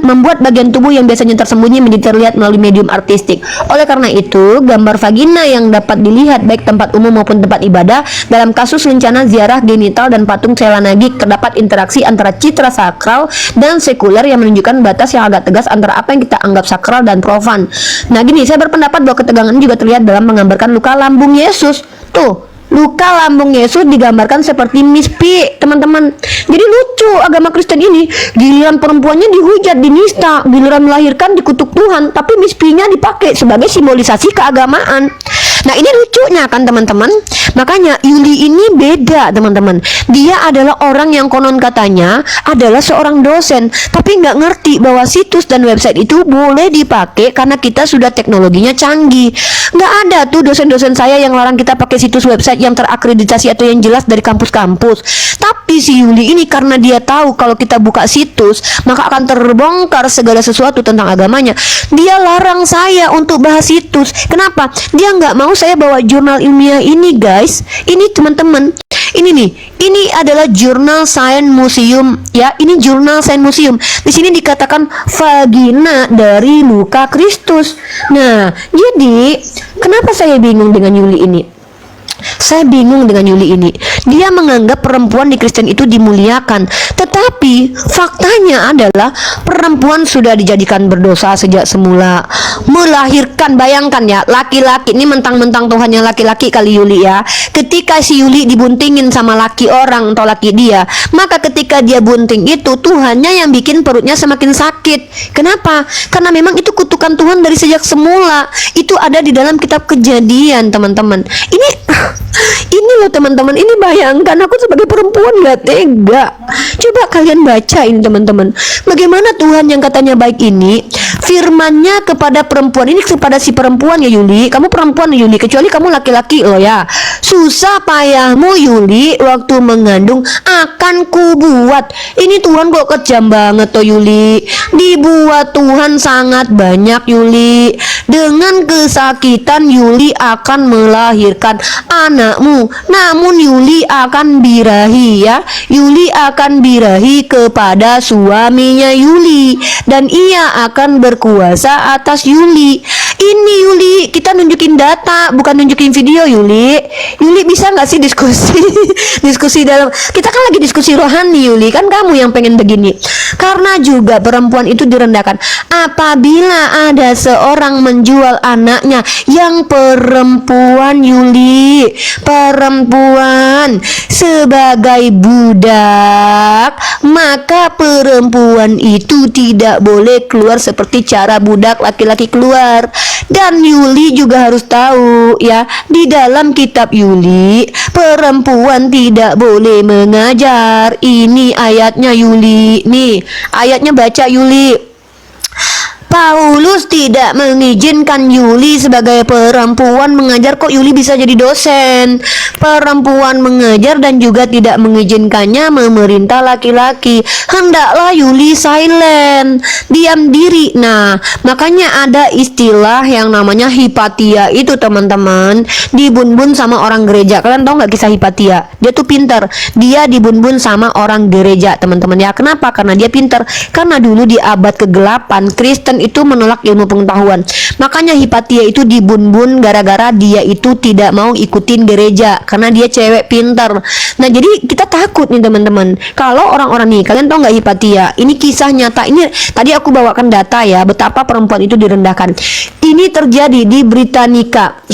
membuat bagian tubuh yang biasanya tersembunyi menjadi terlihat melalui medium artistik. Oleh karena itu, gambar vagina yang dapat dilihat baik tempat umum maupun tempat ibadah dalam kasus lencana ziarah genital dan patung Selanagik terdapat interaksi antara citra sakral dan sekuler yang menunjukkan batas yang agak tegas antara apa yang kita anggap sakral dan profan. Nah gini, saya berpendapat bahwa ketegangan ini juga terlihat dalam menggambarkan luka lambung Yesus. Tuh, luka lambung Yesus digambarkan seperti mispi, teman-teman. Jadi lucu agama Kristen ini. Giliran perempuannya dihujat, dinista, giliran melahirkan dikutuk Tuhan, tapi mispinya dipakai sebagai simbolisasi keagamaan. Nah ini lucunya kan teman-teman. Makanya Yuli ini beda teman-teman. Dia adalah orang yang konon katanya adalah seorang dosen, tapi nggak ngerti bahwa situs dan website itu boleh dipakai karena kita sudah teknologinya canggih. Nggak ada tuh dosen-dosen saya yang larang kita pakai situs website yang terakreditasi atau yang jelas dari kampus-kampus. Tapi si Yuli ini karena dia tahu kalau kita buka situs maka akan terbongkar segala sesuatu tentang agamanya. Dia larang saya untuk bahas situs. Kenapa? Dia nggak mau saya bawa jurnal ilmiah ini guys. Ini teman-teman. Ini nih, ini adalah Jurnal Science Museum ya. Ini Jurnal Science Museum. Di sini dikatakan vagina dari luka Kristus. Nah, jadi kenapa saya bingung dengan Yuli ini? Saya bingung dengan Yuli ini. Dia menganggap perempuan di Kristen itu dimuliakan, tetapi faktanya adalah perempuan sudah dijadikan berdosa sejak semula. Melahirkan, bayangkan ya, laki-laki ini mentang-mentang Tuhan yang laki-laki kali Yuli ya. Ketika si Yuli dibuntingin sama laki orang atau laki dia, maka ketika dia bunting itu Tuhannya yang bikin perutnya semakin sakit. Kenapa? Karena memang itu kutukan Tuhan dari sejak semula. Itu ada di dalam kitab Kejadian, teman-teman. Ini loh teman-teman, ini bayangkan aku sebagai perempuan gak tega. Coba kalian baca ini teman-teman. Bagaimana Tuhan yang katanya baik ini firmannya kepada perempuan ini, kepada si perempuan ya Yuli. Kamu perempuan ya Yuli, kecuali kamu laki-laki loh ya. Susah payahmu Yuli waktu mengandung akan kubuat. Ini Tuhan kok kejam banget toh Yuli. Dibuat Tuhan sangat banyak Yuli. Dengan kesakitan Yuli akan melahirkan anakmu. Namun Yuli akan birahi ya. Yuli akan birahi kepada suaminya Yuli dan ia akan berkuasa atas Yuli. Ini Yuli, kita nunjukin data, bukan nunjukin video. Yuli bisa nggak sih diskusi diskusi dalam, kita kan lagi diskusi rohani Yuli, kan kamu yang pengen begini. Karena juga perempuan itu direndahkan. Apabila ada seorang menjual anaknya yang perempuan Yuli, perempuan sebagai budak, maka perempuan itu tidak boleh keluar seperti cara budak laki-laki keluar. Dan Yuli juga harus tahu ya, di dalam kitab Yuli, perempuan tidak boleh mengajar. Ini ayatnya Yuli. Nih, ayatnya baca Yuli. Paulus tidak mengizinkan Yuli sebagai perempuan mengajar. Kok Yuli bisa jadi dosen? Perempuan mengajar dan juga tidak mengizinkannya memerintah laki-laki. Hendaklah Yuli silent, diam diri. Nah, makanya ada istilah yang namanya Hipatia itu teman-teman, dibun-bun sama orang gereja. Kalian tahu nggak kisah Hipatia? Dia tuh pinter. Dia dibun-bun sama orang gereja teman-teman ya. Kenapa? Karena dia pinter. Karena dulu di abad ke-8 Kristen itu menolak ilmu pengetahuan. Makanya Hipatia itu dibun-bun gara-gara dia itu tidak mau ikutin gereja karena dia cewek pintar. Nah, jadi kita takut nih teman-teman. Kalau orang-orang nih, kalian tahu nggak Hipatia? Ini kisah nyata. Ini tadi aku bawakan data ya, betapa perempuan itu direndahkan. Ini terjadi di Britannica.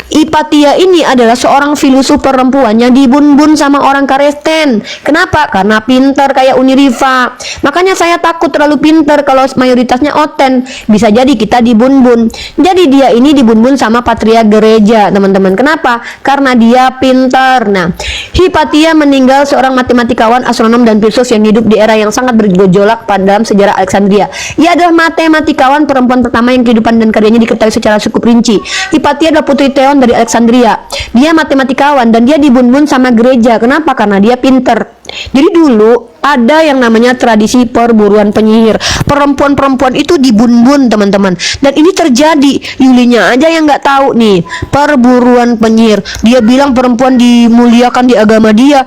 Hipatia ini adalah seorang filosof perempuan yang dibun-bun sama orang Kristen. Kenapa? Karena pintar kayak Uniriva. Makanya saya takut terlalu pintar kalau mayoritasnya oten. Bisa jadi kita dibun-bun. Jadi dia ini dibun-bun sama patriark gereja, teman-teman. Kenapa? Karena dia pintar. Nah, Hipatia meninggal seorang matematikawan, astronom dan filsuf yang hidup di era yang sangat bergejolak pada dalam sejarah Alexandria. Ia adalah matematikawan perempuan pertama yang kehidupan dan karyanya diketahui secara cukup rinci. Hipatia adalah putri Theon dari Alexandria. Dia matematikawan dan dia dibun-bun sama gereja. Kenapa? Karena dia pintar. Jadi dulu ada yang namanya tradisi perburuan penyihir. Perempuan-perempuan itu dibun-bun teman-teman. Dan ini terjadi, Yulinya aja yang nggak tahu nih, perburuan penyihir. Dia bilang perempuan dimuliakan di agama dia.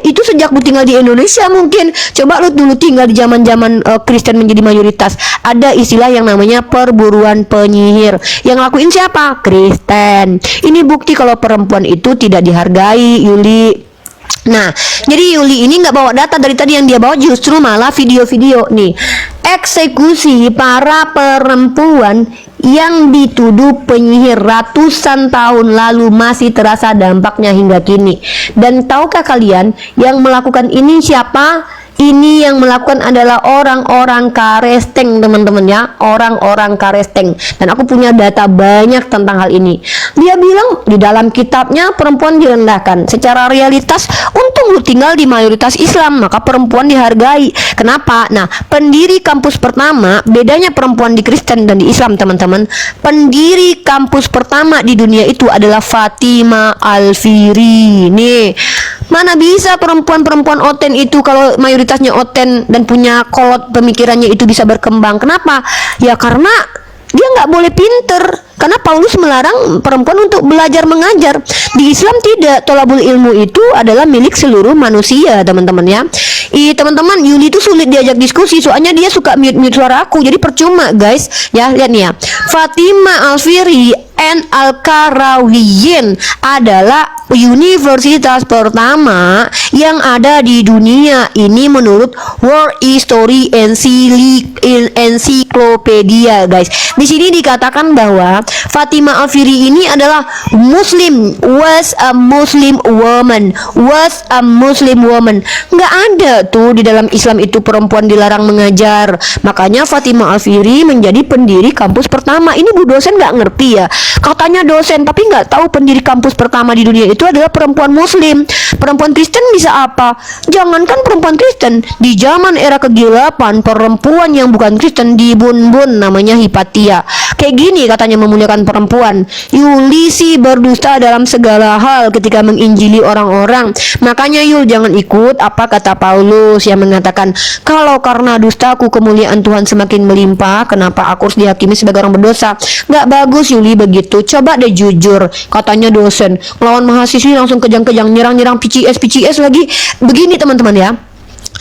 Itu sejak lu tinggal di Indonesia mungkin. Coba lu dulu tinggal di zaman-zaman Kristen menjadi mayoritas. Ada istilah yang namanya perburuan penyihir. Yang lakuin siapa? Kristen. Ini bukti kalau perempuan itu tidak dihargai, Yuli. Nah, jadi Yuli ini nggak bawa data dari tadi, yang dia bawa justru malah video-video nih. Eksekusi para perempuan yang dituduh penyihir ratusan tahun lalu masih terasa dampaknya hingga kini. Dan tahukah kalian yang melakukan ini siapa? Ini yang melakukan adalah orang-orang Kristen teman-teman ya, orang-orang Kristen. Dan aku punya data banyak tentang hal ini. Dia bilang di dalam kitabnya perempuan direndahkan. Secara realitas, untung lu tinggal di mayoritas Islam, maka perempuan dihargai. Kenapa? Nah, pendiri kampus pertama, bedanya perempuan di Kristen dan di Islam teman-teman. Pendiri kampus pertama di dunia itu adalah Fatimah Al-Firi. Nih, mana bisa perempuan-perempuan oten itu kalau mayoritasnya oten dan punya kolot pemikirannya itu bisa berkembang. Kenapa? Ya karena dia nggak boleh pinter. Karena Paulus melarang perempuan untuk belajar mengajar. Di Islam tidak, tolabul ilmu itu adalah milik seluruh manusia, teman-teman ya. Teman-teman, Yuli itu sulit diajak diskusi, soalnya dia suka mute suara aku, jadi percuma guys. Ya, lihat nih ya. Fatimah Al-Firi and Al-Qarawiyyin adalah universitas pertama yang ada di dunia ini menurut World History Encyclopedia, guys. Di sini dikatakan bahwa Fatimah Al-Firi ini adalah Muslim, was a Muslim woman. Nggak ada tuh di dalam Islam itu perempuan dilarang mengajar. Makanya Fatimah Al-Firi menjadi pendiri kampus pertama. Ini Bu dosen nggak ngerti ya. Katanya dosen tapi nggak tahu pendiri kampus pertama di dunia itu adalah perempuan Muslim. Perempuan Kristen bisa apa? Jangankan perempuan Kristen, di zaman era kegelapan perempuan yang bukan Kristen dibun-bun, namanya Hipatia. Kayak gini katanya memuliakan perempuan. Yuli sih berdusta dalam segala hal ketika menginjili orang-orang. Makanya Yul jangan ikut apa kata Paulus yang mengatakan, kalau karena dustaku kemuliaan Tuhan semakin melimpah, kenapa aku harus dihakimi sebagai orang berdosa? Nggak bagus Yuli begitu. Coba deh jujur, katanya dosen lawan mahasiswi langsung kejang-kejang, nyerang-nyerang PCS lagi. Begini teman-teman ya,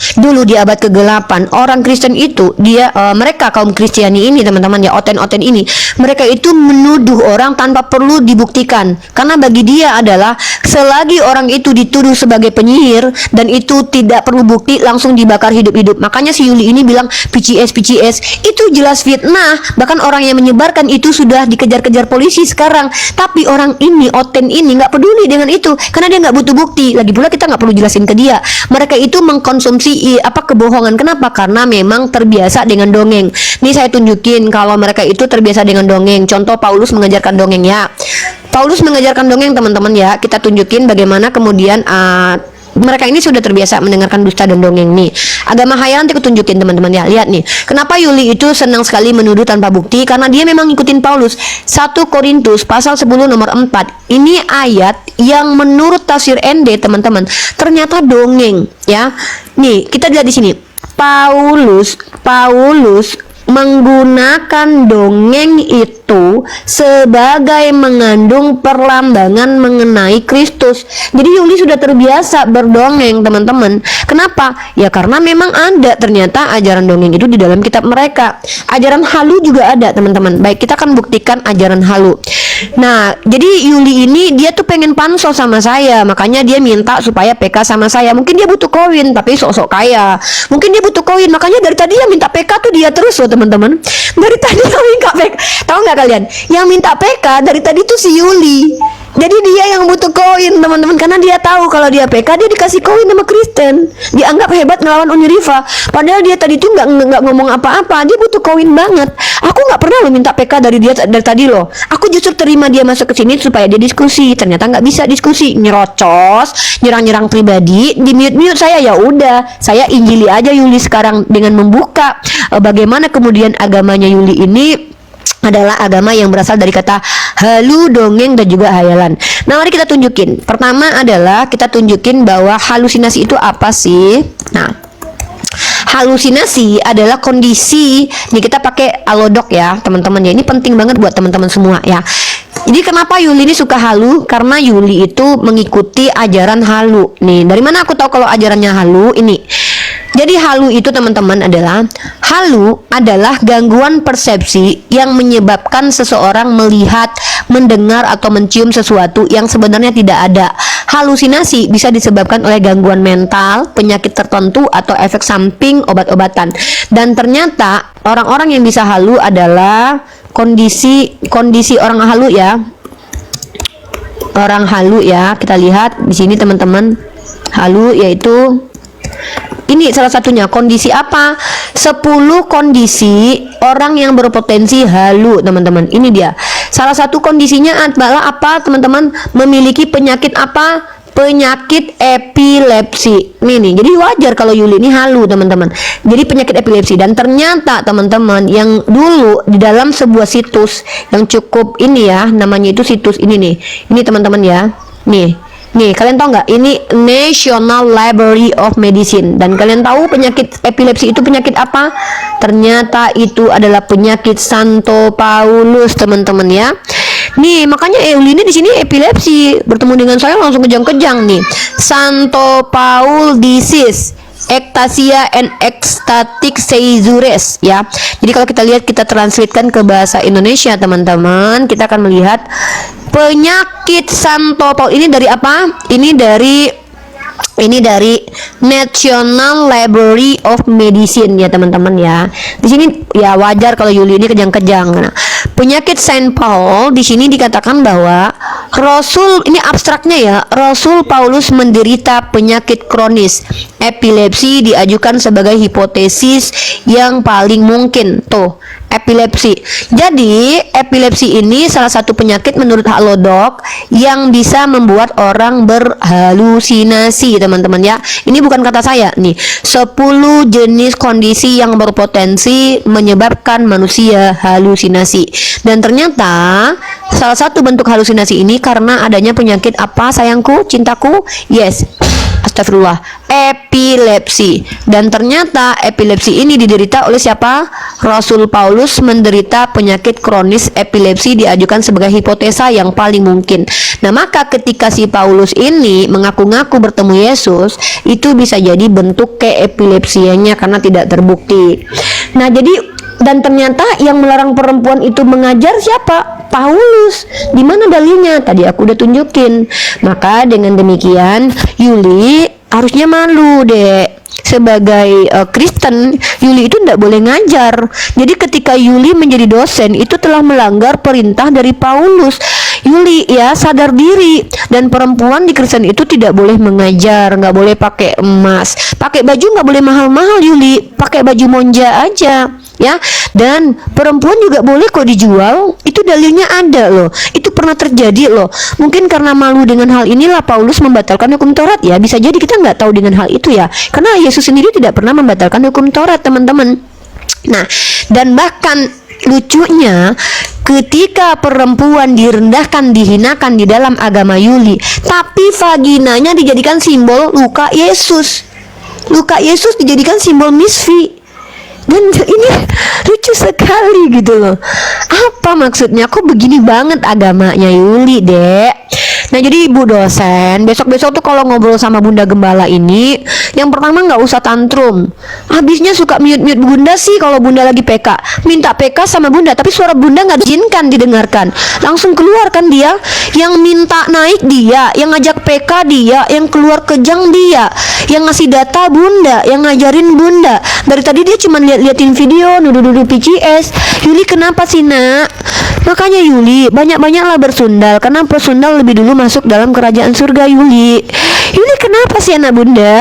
Dulu di abad ke-8 orang Kristen itu mereka kaum Kristiani ini teman-teman ya, oten-oten ini, mereka itu menuduh orang tanpa perlu dibuktikan, karena bagi dia adalah selagi orang itu dituduh sebagai penyihir dan itu tidak perlu bukti, langsung dibakar hidup-hidup. Makanya si Yuli ini bilang PCS itu jelas fitnah, bahkan orang yang menyebarkan itu sudah dikejar-kejar polisi sekarang. Tapi orang ini, oten ini nggak peduli dengan itu karena dia nggak butuh bukti. Lagi pula kita nggak perlu jelasin ke dia, mereka itu mengkonsumsi kebohongan. Kenapa? Karena memang terbiasa dengan dongeng. Nih saya tunjukin kalau mereka itu terbiasa dengan dongeng. Contoh Paulus mengajarkan dongeng ya. Paulus mengajarkan dongeng teman-teman ya. Kita tunjukin bagaimana kemudian mereka ini sudah terbiasa mendengarkan dusta dan dongeng nih. Agama hayalan nanti aku tunjukin teman-teman ya. Lihat nih. Kenapa Yuli itu senang sekali menuduh tanpa bukti? Karena dia memang ngikutin Paulus. 1 Korintus pasal 10 nomor 4. Ini ayat yang menurut tafsir ND teman-teman ternyata dongeng ya. Nih, kita lihat di sini. Paulus menggunakan dongeng itu sebagai mengandung perlambangan mengenai Kristus. Jadi Yuli sudah terbiasa berdongeng teman-teman. Kenapa? Ya karena memang ada ternyata ajaran dongeng itu di dalam kitab mereka. Ajaran halu juga ada teman-teman. Baik, kita akan buktikan ajaran halu. Nah, jadi Yuli ini dia tuh pengen pansos sama saya, makanya dia minta supaya PK sama saya. Mungkin dia butuh koin, tapi sok-sok kaya. Mungkin dia butuh koin, makanya dari tadi yang minta PK tuh dia terus loh teman-teman. Dari tadi yang minta PK, tahu nggak kalian? Yang minta PK dari tadi tuh si Yuli. Jadi dia yang butuh koin teman-teman, karena dia tahu kalau dia PK dia dikasih koin sama Kristen, dianggap hebat ngelawan Uniriva. Padahal dia tadi tuh nggak ngomong apa-apa, dia butuh koin banget. Aku nggak pernah lo minta PK dari dia dari tadi loh. Aku justru terima dia masuk ke sini supaya dia diskusi. Ternyata nggak bisa diskusi, nyerocos, nyerang-nyerang pribadi, di mute saya. Ya udah, saya injili aja Yuli sekarang dengan membuka bagaimana kemudian agamanya Yuli ini adalah agama yang berasal dari kata halu, dongeng, dan juga hayalan. Nah, mari kita tunjukin. Pertama adalah kita tunjukin bahwa halusinasi itu apa sih? Nah, halusinasi adalah kondisi. Nih kita pakai alodok ya, teman-teman ya. Ini penting banget buat teman-teman semua ya. Jadi kenapa Yuli ini suka halu? Karena Yuli itu mengikuti ajaran halu. Nih, dari mana aku tahu kalau ajarannya halu? Ini. Jadi halu adalah gangguan persepsi yang menyebabkan seseorang melihat, mendengar atau mencium sesuatu yang sebenarnya tidak ada. Halusinasi bisa disebabkan oleh gangguan mental, penyakit tertentu atau efek samping obat-obatan. Dan ternyata orang-orang yang bisa halu adalah kondisi orang halu ya. Orang halu ya, kita lihat di sini teman-teman. Halu yaitu ini salah satunya. Kondisi apa? 10 kondisi orang yang berpotensi halu teman-teman. Ini dia. Salah satu kondisinya adalah apa teman-teman? Memiliki penyakit apa? Penyakit epilepsi. Nih. Jadi wajar kalau Yuli ini halu teman-teman. Jadi penyakit epilepsi. Dan ternyata teman-teman yang dulu di dalam sebuah situs yang cukup ini ya, namanya itu situs ini nih. Ini teman-teman ya. Nih, kalian tahu nggak? Ini National Library of Medicine. Dan kalian tahu penyakit epilepsi itu penyakit apa? Ternyata itu adalah penyakit Santo Paulus, teman-teman ya. Nih, makanya Yuli ini di sini epilepsi. Bertemu dengan saya langsung kejang-kejang nih. Santo Paul disease. Ectasia and ecstatic seizures ya. Jadi kalau kita lihat, kita translatekan ke bahasa Indonesia teman-teman, kita akan melihat penyakit Santo Paul ini dari apa? Ini dari National Library of Medicine ya teman-teman ya. Di sini ya wajar kalau Yuli ini kejang-kejang. Nah, penyakit Saint Paul di sini dikatakan bahwa Rasul, ini abstraknya ya, Rasul Paulus menderita penyakit kronis. Epilepsi diajukan sebagai hipotesis yang paling mungkin. Tuh, epilepsi. Jadi, epilepsi ini salah satu penyakit menurut Halodoc yang bisa membuat orang berhalusinasi, teman-teman ya. Ini bukan kata saya nih. 10 jenis kondisi yang berpotensi menyebabkan manusia halusinasi. Dan ternyata salah satu bentuk halusinasi ini karena adanya penyakit apa sayangku, cintaku? Yes. astagfirullah, epilepsi. Dan ternyata epilepsi ini diderita oleh siapa? Rasul Paulus menderita penyakit kronis epilepsi, diajukan sebagai hipotesa yang paling mungkin. Nah, maka ketika si Paulus ini mengaku-ngaku bertemu Yesus, itu bisa jadi bentuk keepilepsianya karena tidak terbukti. Nah, jadi dan ternyata yang melarang perempuan itu mengajar siapa? Paulus. Di mana dalilnya? Tadi aku udah tunjukin. Maka dengan demikian Yuli harusnya malu, Dek. Sebagai Kristen, Yuli itu tidak boleh ngajar. Jadi ketika Yuli menjadi dosen, itu telah melanggar perintah dari Paulus. Yuli ya sadar diri. Dan perempuan di Kristen itu tidak boleh mengajar, nggak boleh pakai emas, pakai baju nggak boleh mahal-mahal. Yuli pakai baju monja aja, ya. Dan perempuan juga boleh kok dijual. Itu dalilnya ada loh. Itu pernah terjadi loh. Mungkin karena malu dengan hal inilah Paulus membatalkan hukum Taurat, ya. Bisa jadi kita nggak tahu dengan hal itu, ya. Karena Yesus sendiri tidak pernah membatalkan hukum Taurat, teman-teman. Nah, dan bahkan lucunya ketika perempuan direndahkan, dihinakan di dalam agama Yuli, tapi vaginanya dijadikan simbol luka Yesus. Luka Yesus dijadikan simbol misfi. Dan ini lucu sekali gitu loh. Apa maksudnya? Kok begini banget agamanya Yuli, Dek? Nah, jadi ibu dosen, besok-besok tuh kalau ngobrol sama Bunda Gembala ini, yang pertama nggak usah tantrum. Habisnya suka mute-mute Bunda sih kalau Bunda lagi PK. Minta PK sama Bunda, tapi suara Bunda nggak diizinkan didengarkan. Langsung keluarkan dia. Yang minta naik dia, yang ngajak PK dia, yang keluar kejang dia, yang ngasih data Bunda, yang ngajarin Bunda. Dari tadi dia cuma liatin video, nuduh-nuduh PCS. Yuli kenapa sih, Nak? Makanya Yuli, banyak-banyaklah bersundal, karena bersundal lebih dulu masuk dalam kerajaan surga. Yuli kenapa sih anak Bunda?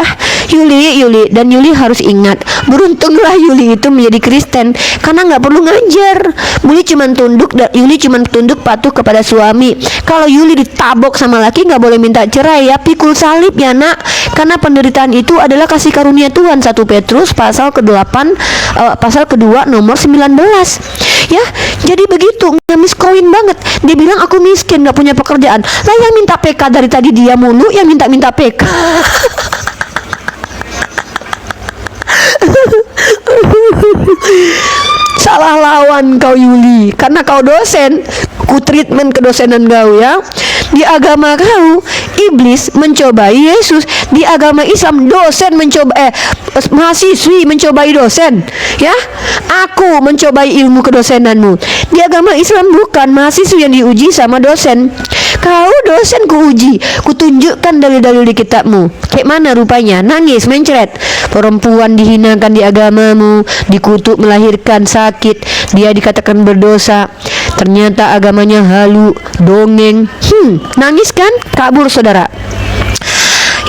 Yuli, dan Yuli harus ingat, beruntunglah Yuli itu menjadi Kristen karena nggak perlu ngajar. Yuli cuman tunduk patuh kepada suami. Kalau Yuli ditabok sama laki, nggak boleh minta cerai, ya. Pikul salib ya, Nak. Karena penderitaan itu adalah kasih karunia Tuhan. 1 Petrus pasal kedua nomor 19. Ya, jadi begitu. Ngemis koin banget. Dia bilang aku miskin, nggak punya pekerjaan. Lah yang minta PK dari tadi dia mulu, yang minta PK. Salah lawan kau Yuli, karena kau dosen. Ku treatment kedosenan kau, ya. Di agama kau, iblis mencobai Yesus. Di agama Islam, dosen mahasiswi mencobai dosen, ya. Aku mencobai ilmu kedosenanmu. Di agama Islam bukan mahasiswi yang diuji sama dosen. Kau dosen kuuji, kutunjukkan dalil-dalil di kitabmu. Kayak mana rupanya? Nangis, mencret. Perempuan dihinakan di agamamu, dikutuk, melahirkan, sakit, dia dikatakan berdosa. Ternyata agamanya halu, dongeng. Nangis kan? Kabur, saudara.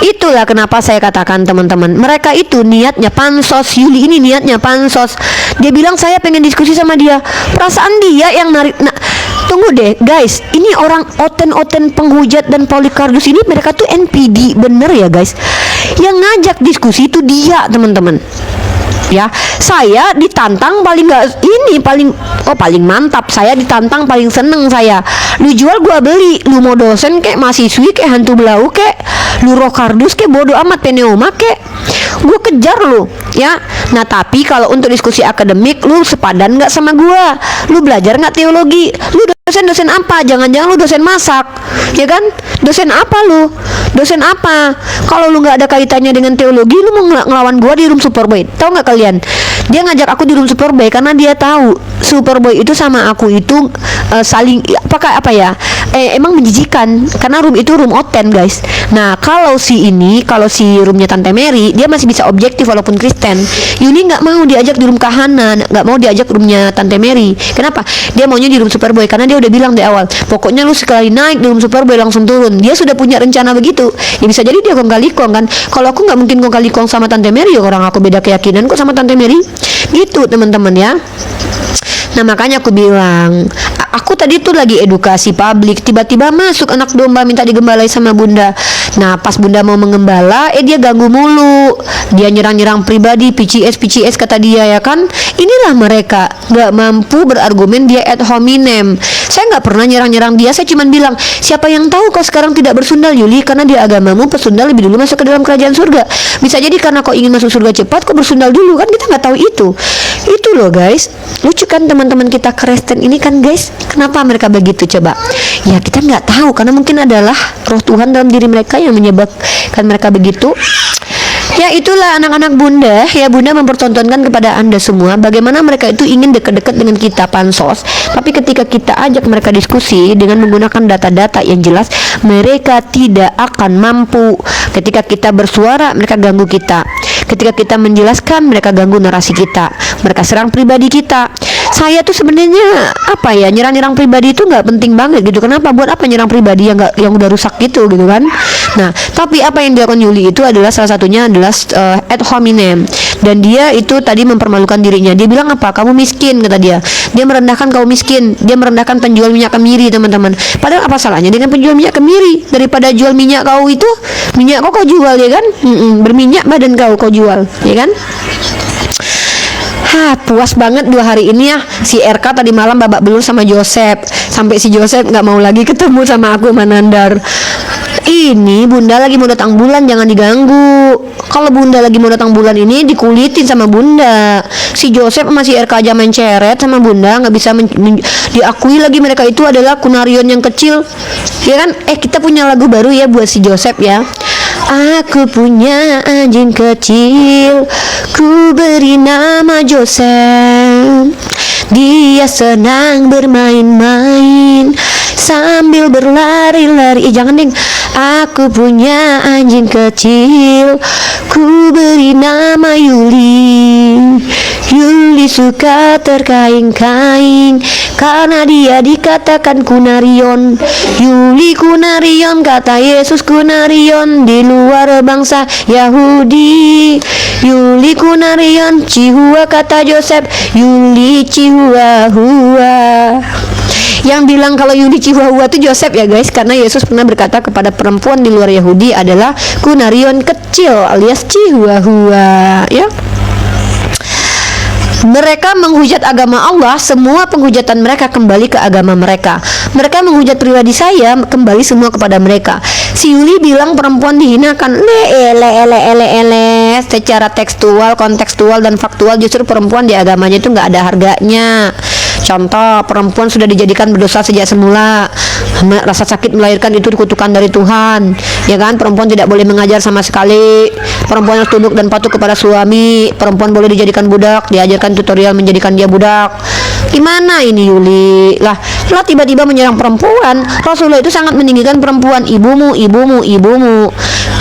Itulah kenapa saya katakan, teman-teman, mereka itu niatnya pansos. Yuli ini niatnya pansos. Dia bilang saya pengen diskusi sama dia. Perasaan dia yang narik. Tunggu deh, guys. Ini orang oten-oten penghujat dan Polycarpus ini, mereka tuh NPD bener ya, guys. Yang ngajak diskusi itu dia, teman-teman. Ya, saya ditantang paling paling mantap. Saya ditantang paling seneng saya. Lu jual gua beli. Lu mau dosen kek, mahasiswi kek, hantu belau kek, lu roh kardus kek, bodo amat, pneuma kek, gua kejar lu, ya. Nah, tapi kalau untuk diskusi akademik, lu sepadan nggak sama gua? Lu belajar nggak teologi? Lu dosen apa? Jangan-jangan lu dosen masak, ya kan? Dosen apa lu? Dosen apa? Kalau lu nggak ada kaitannya dengan teologi, lu mau ngelawan gua di room Superboy. Tahu nggak kalian? Dia ngajak aku di room Superboy karena dia tahu Superboy itu sama aku itu saling emang menjijikan, karena room itu room oten, guys. Nah, kalau si roomnya Tante Mary, dia masih bisa objektif walaupun Kristen. Yuni nggak mau diajak di room Kahana, nggak mau diajak roomnya Tante Mary. Kenapa? Dia maunya di room Superboy karena dia udah bilang di awal, pokoknya lu sekali naik di room Superboy langsung turun. Dia sudah punya rencana begitu. Ya bisa jadi dia kong-kali-kong kan. Kalau aku nggak mungkin kong-kali-kong sama Tante Mary, ya orang aku beda keyakinan kok sama Tante Mary. Gitu, teman-teman, ya. Nah, makanya aku bilang, aku tadi tuh lagi edukasi publik, tiba-tiba masuk anak domba minta digembalai sama Bunda. Nah pas bunda mau mengembala, dia ganggu mulu, dia nyerang-nyerang pribadi, PCS kata dia ya kan. Inilah mereka nggak mampu berargumen, dia ad hominem. Saya nggak pernah nyerang-nyerang dia, saya cuma bilang, siapa yang tahu kau sekarang tidak bersundal Yuli, karena di agamamu pesundal lebih dulu masuk ke dalam kerajaan surga. Bisa jadi karena kau ingin masuk surga cepat, kau bersundal dulu, kan kita nggak tahu itu loh guys. Lucu kan teman-teman kita Kristen ini kan guys, kenapa mereka begitu coba? Ya kita nggak tahu, karena mungkin adalah roh Tuhan dalam diri mereka yang menyebabkan mereka begitu. Ya itulah anak-anak bunda, ya bunda mempertontonkan kepada anda semua bagaimana mereka itu ingin dekat-dekat dengan kita pansos, tapi ketika kita ajak mereka diskusi dengan menggunakan data-data yang jelas, mereka tidak akan mampu. Ketika kita bersuara, mereka ganggu kita. Ketika kita menjelaskan, mereka ganggu narasi kita, mereka serang pribadi kita. Saya tuh sebenarnya apa ya, nyerang-nyerang pribadi itu nggak penting banget gitu. Kenapa? Buat apa nyerang pribadi yang udah rusak gitu kan? Nah, tapi apa yang dilakukan Yuli itu adalah salah satunya adalah ad hominem, dan dia itu tadi mempermalukan dirinya. Dia bilang apa? Kamu miskin, kata dia. Dia merendahkan kaum miskin, dia merendahkan penjual minyak kemiri, teman-teman. Padahal apa salahnya dengan penjual minyak kemiri? Daripada jual minyak kau itu, minyak kau jual ya kan? Berminyak badan kau jual, ya kan? Puas banget 2 hari ini ya. Si RK tadi malam babak belur sama Joseph, sampai si Joseph nggak mau lagi ketemu sama aku, Manandar. Ini bunda lagi mau datang bulan, jangan diganggu. Kalau bunda lagi mau datang bulan ini dikulitin sama bunda. Si Joseph sama si RK aja main ceret sama bunda, nggak bisa diakui lagi mereka itu adalah kunarion yang kecil, ya kan? Kita punya lagu baru ya buat si Joseph ya. Aku punya anjing kecil, ku beri nama Joseph. Dia senang bermain-main sambil berlari-lari. Jangan deng. Aku punya anjing kecil, ku beri nama Yuli. Yuli suka terkaing-kaing karena dia dikatakan kunarion. Yuli kunarion, kata Yesus kunarion di luar bangsa Yahudi. Yuli kunarion, Cihua, kata Joseph. Yuli Chihuahua. Yang bilang kalau Yuli Chihuahua itu Joseph ya guys, karena Yesus pernah berkata kepada perempuan di luar Yahudi adalah kunarion kecil alias Chihuahua ya. Mereka menghujat agama Allah, semua penghujatan mereka kembali ke agama mereka. Mereka menghujat pribadi saya, kembali semua kepada mereka. Si Yuli bilang perempuan dihinakan. Secara tekstual, kontekstual, dan faktual justru perempuan di agamanya itu nggak ada harganya. Contoh, perempuan sudah dijadikan berdosa sejak semula. Rasa sakit melahirkan itu dikutukan dari Tuhan, ya kan? Perempuan tidak boleh mengajar sama sekali. Perempuan harus tunduk dan patuh kepada suami. Perempuan boleh dijadikan budak, diajarkan tutorial menjadikan dia budak. Gimana ini Yuli? Lah tiba-tiba menyerang perempuan. Rasulullah itu sangat meninggikan perempuan. Ibumu.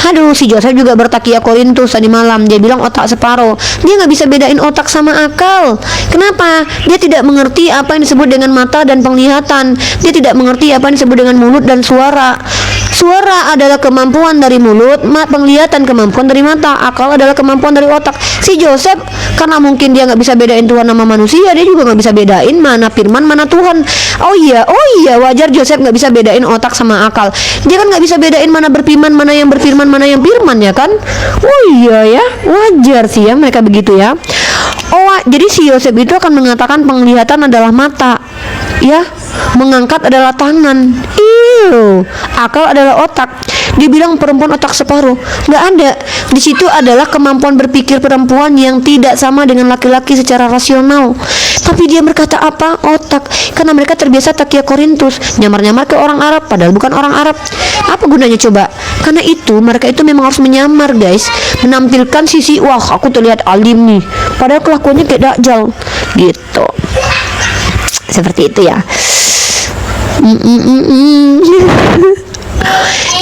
Aduh, si Joseph juga bertakia Korintus tadi malam. Dia bilang otak separuh. Dia nggak bisa bedain otak sama akal. Kenapa? Dia tidak mengerti apa yang disebut dengan mata dan penglihatan. Dia tidak mengerti apa yang disebut dengan mulut dan suara. Suara adalah kemampuan dari mulut, penglihatan kemampuan dari mata, akal adalah kemampuan dari otak. Si Joseph karena mungkin dia nggak bisa bedain Tuhan sama manusia, dia juga nggak bisa bedain mana firman mana Tuhan. Oh iya, wajar Joseph nggak bisa bedain otak sama akal. Dia kan nggak bisa bedain mana berfirman, mana yang berfirman, mana yang firman ya kan? Oh iya ya, wajar sih ya mereka begitu ya. Jadi si Yosef itu akan mengatakan penglihatan adalah mata, ya, mengangkat adalah tangan, akal adalah otak. Dia bilang perempuan otak separuh, nggak ada. Di situ adalah kemampuan berpikir perempuan yang tidak sama dengan laki-laki secara rasional. Tapi dia berkata apa? Otak. Karena mereka terbiasa takia Korintus, nyamar-nyamar ke orang Arab, padahal bukan orang Arab. Apa gunanya coba? Karena itu mereka itu memang harus menyamar guys, menampilkan sisi wah aku terlihat alim nih, padahal kelakuannya kayak dakjal gitu. Seperti itu ya.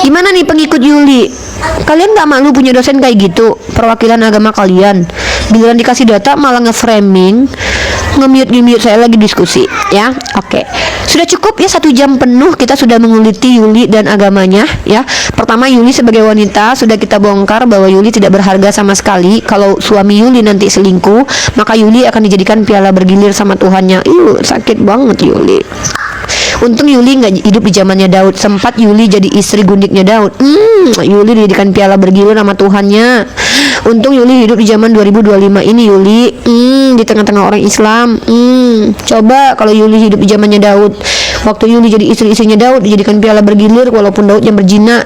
Gimana nih pengikut Yuli? Kalian gak malu punya dosen kayak gitu, perwakilan agama kalian? Giliran dikasih data malah nge-framing, nge-mute saya lagi diskusi ya. Oke. Sudah cukup ya 1 jam penuh kita sudah menguliti Yuli dan agamanya ya. Pertama, Yuli sebagai wanita sudah kita bongkar bahwa Yuli tidak berharga sama sekali. Kalau suami Yuli nanti selingkuh, maka Yuli akan dijadikan piala bergilir sama Tuhannya. Sakit banget Yuli. Untung Yuli nggak hidup di zamannya Daud. Sempat Yuli jadi istri gundiknya Daud. Yuli dijadikan piala bergilir sama Tuhannya. Untung Yuli hidup di zaman 2025 ini Yuli. Di tengah-tengah orang Islam. Coba kalau Yuli hidup di zamannya Daud. Waktu Yuli jadi istri-istrinya Daud, dijadikan piala bergilir walaupun Daud yang berzina.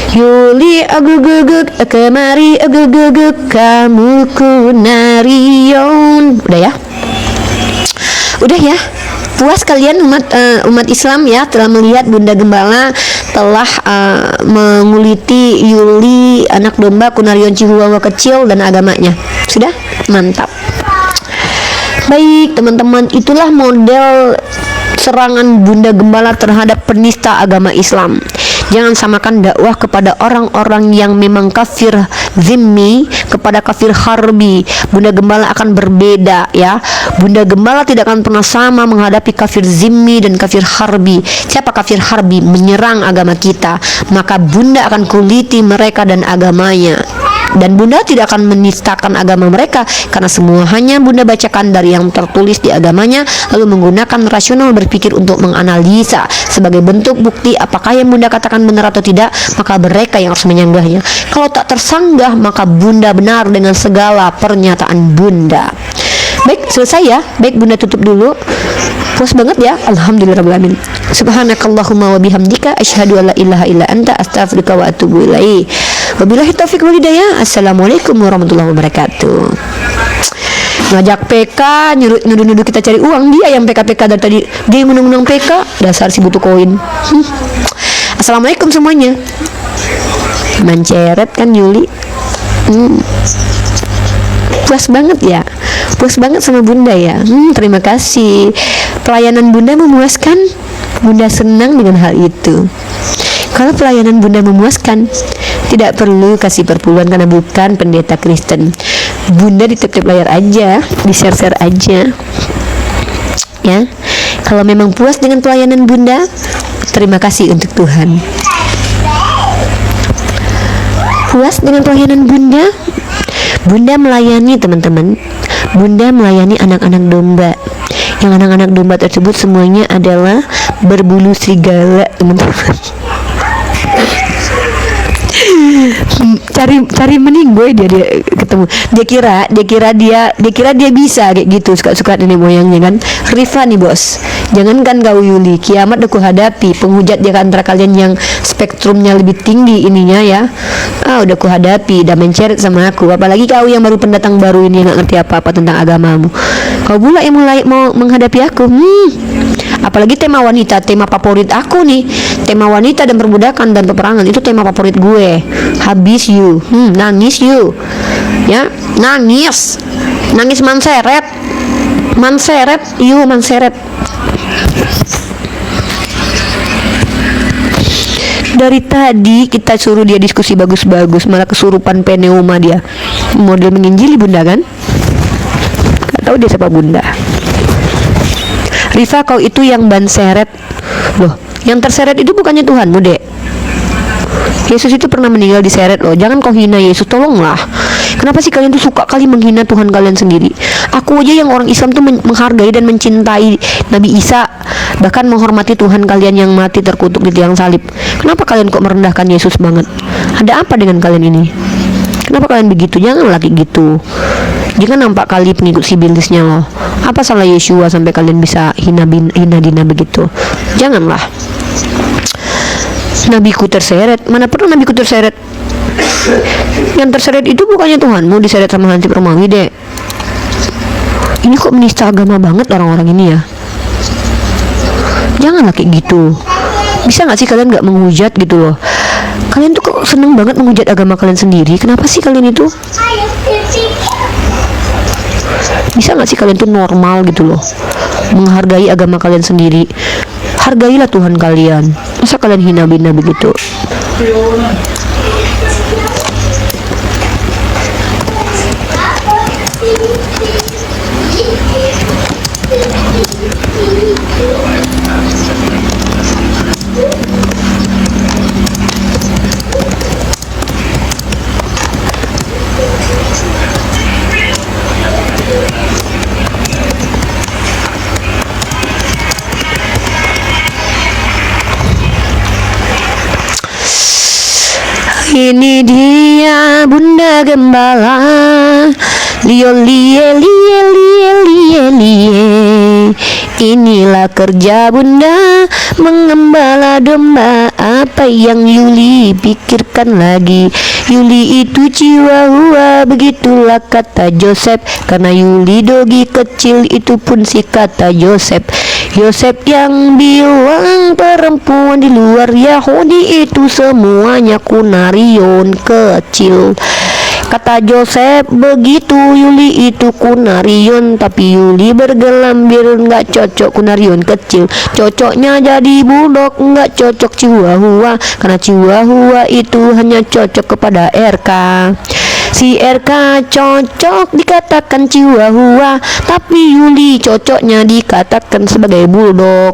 Yuli aguguguk kemari aguguguk kamu ku narion. Udah ya. Puas kalian umat Islam ya telah melihat Bunda Gembala telah menguliti Yuli anak domba Kunarion Chihuahua kecil dan agamanya. Sudah? Mantap. Baik teman-teman, itulah model serangan Bunda Gembala terhadap penista agama Islam. Jangan samakan dakwah kepada orang-orang yang memang kafir zimmi kepada kafir harbi. Bunda Gembala akan berbeda ya. Bunda Gembala tidak akan pernah sama menghadapi kafir zimmi dan kafir harbi. Siapa kafir harbi? Menyerang agama kita, maka Bunda akan kuliti mereka dan agamanya. Dan Bunda tidak akan menistakan agama mereka, karena semua hanya Bunda bacakan dari yang tertulis di agamanya, lalu menggunakan rasional berpikir untuk menganalisa sebagai bentuk bukti apakah yang Bunda katakan benar atau tidak, maka mereka yang harus menyanggahnya. Kalau tak tersanggah, maka Bunda benar dengan segala pernyataan Bunda. Baik, selesai ya. Baik, Bunda tutup dulu. Puas banget ya. Alhamdulillahirabbil alamin. Subhanakallahumma wa bihamdika asyhadu an la ilaha illa anta astaghfiruka wa atubu ilaik. Wabillahi taufiq wal hidayah. Assalamualaikum warahmatullahi wabarakatuh. Ngajak PK, nuduh-nuduh kita cari uang. Dia yang PK dari tadi. Dia yang menang-menang PK. Dasar si butuh koin. Assalamualaikum semuanya. Manceret kan Yuli. Puas banget ya. Puas banget sama Bunda ya. Terima kasih. Pelayanan Bunda memuaskan. Bunda senang dengan hal itu. Kalau pelayanan Bunda memuaskan, tidak perlu kasih perpuluhan karena bukan pendeta Kristen. Bunda di tiap-tiap layar aja, di share-share aja. Ya. Kalau memang puas dengan pelayanan Bunda, terima kasih untuk Tuhan. Puas dengan pelayanan Bunda? Bunda melayani teman-teman. Bunda melayani anak-anak domba. Yang anak-anak domba tersebut semuanya adalah berbulu serigala, teman-teman. cari mending gue dia ketemu. Dia kira dia bisa kayak gitu, suka nenek moyangnya kan. Rifa nih bos, jangankan kau Yuli, kiamat udah kuhadapi. Penghujat dia antara kalian yang spektrumnya lebih tinggi ininya ya. Udah kuhadapi, udah menceret sama aku. Apalagi kau yang baru pendatang baru ini, nggak ngerti apa-apa tentang agamamu. Kau pula yang mulai mau menghadapi aku. Apalagi tema wanita, tema favorit aku nih. Tema wanita dan perbudakan dan peperangan itu tema favorit gue. Habis you, nangis you, ya nangis manseret, you manseret. Dari tadi kita suruh dia diskusi bagus-bagus, malah kesurupan pneuma dia. Model menginjili Bunda kan? Gak tahu dia siapa Bunda. Rifa, kau itu yang ban seret. Loh, yang terseret itu bukannya Tuhanmu, Dek. Yesus itu pernah meninggal diseret loh. Jangan kau hina Yesus, tolonglah. Kenapa sih kalian tuh suka kali menghina Tuhan kalian sendiri? Aku aja yang orang Islam tuh menghargai dan mencintai Nabi Isa, bahkan menghormati Tuhan kalian yang mati terkutuk di tiang salib. Kenapa kalian kok merendahkan Yesus banget? Ada apa dengan kalian ini? Kenapa kalian begitu? Jangan lagi gitu. Jangan nampak kali pengikut sibilisnya loh. Apa salah Yeshua sampai kalian bisa hina dina begitu? Janganlah. Nabiku terseret. Mana pernah nabiku terseret? Yang terseret itu bukannya Tuhanmu diseret sama Hansip Romawi, Dek. Ini kok menista agama banget orang-orang ini ya. Janganlah kayak gitu. Bisa gak sih kalian gak menghujat gitu loh? Kalian tuh kok seneng banget menghujat agama kalian sendiri. Kenapa sih kalian itu? Bisa gak sih kalian tuh normal gitu loh, menghargai agama kalian sendiri. Hargailah Tuhan kalian. Masa kalian hina-hina begitu? Ini dia Bunda Gembala, lie lie lie lie lie lie. Inilah kerja Bunda mengembala domba. Apa yang Yuli pikirkan lagi? Yuli itu Chihuahua, begitulah kata Joseph. Karena Yuli dogi kecil, itu pun si kata Joseph. Yosef yang bilang perempuan di luar Yahudi itu semuanya kunarion kecil. Kata Joseph begitu, Yuli itu kunarion, tapi Yuli bergelambir, nggak cocok kunarion kecil. Cocoknya jadi bulldog, nggak cocok Chihuahua, karena Chihuahua itu hanya cocok kepada RK. Si RK cocok dikatakan Chihuahua, tapi Yuli cocoknya dikatakan sebagai bulldog.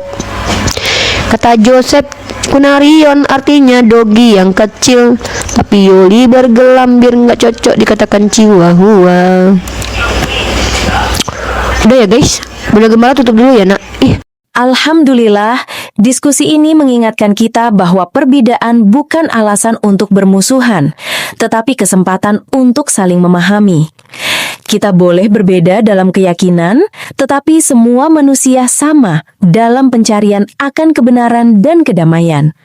Kata Joseph, kunarion artinya dogi yang kecil, tapi Yuli bergelambir, nggak cocok dikatakan Chihuahua. Udah ya guys, Bunda Gembala tutup dulu ya nak. Alhamdulillah, diskusi ini mengingatkan kita bahwa perbedaan bukan alasan untuk bermusuhan, tetapi kesempatan untuk saling memahami. Kita boleh berbeda dalam keyakinan, tetapi semua manusia sama dalam pencarian akan kebenaran dan kedamaian.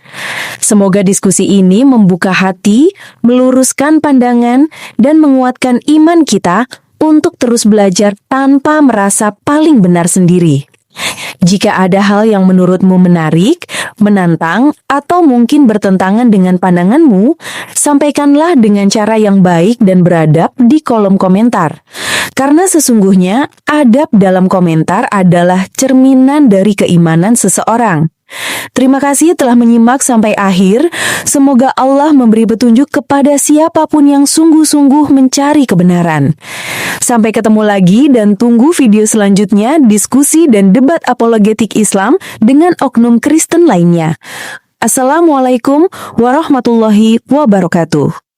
Semoga diskusi ini membuka hati, meluruskan pandangan, dan menguatkan iman kita untuk terus belajar tanpa merasa paling benar sendiri. Jika ada hal yang menurutmu menarik, menantang, atau mungkin bertentangan dengan pandanganmu, sampaikanlah dengan cara yang baik dan beradab di kolom komentar. Karena sesungguhnya, adab dalam komentar adalah cerminan dari keimanan seseorang. Terima kasih telah menyimak sampai akhir. Semoga Allah memberi petunjuk kepada siapapun yang sungguh-sungguh mencari kebenaran. Sampai ketemu lagi dan tunggu video selanjutnya diskusi dan debat apologetik Islam dengan oknum Kristen lainnya. Assalamualaikum warahmatullahi wabarakatuh.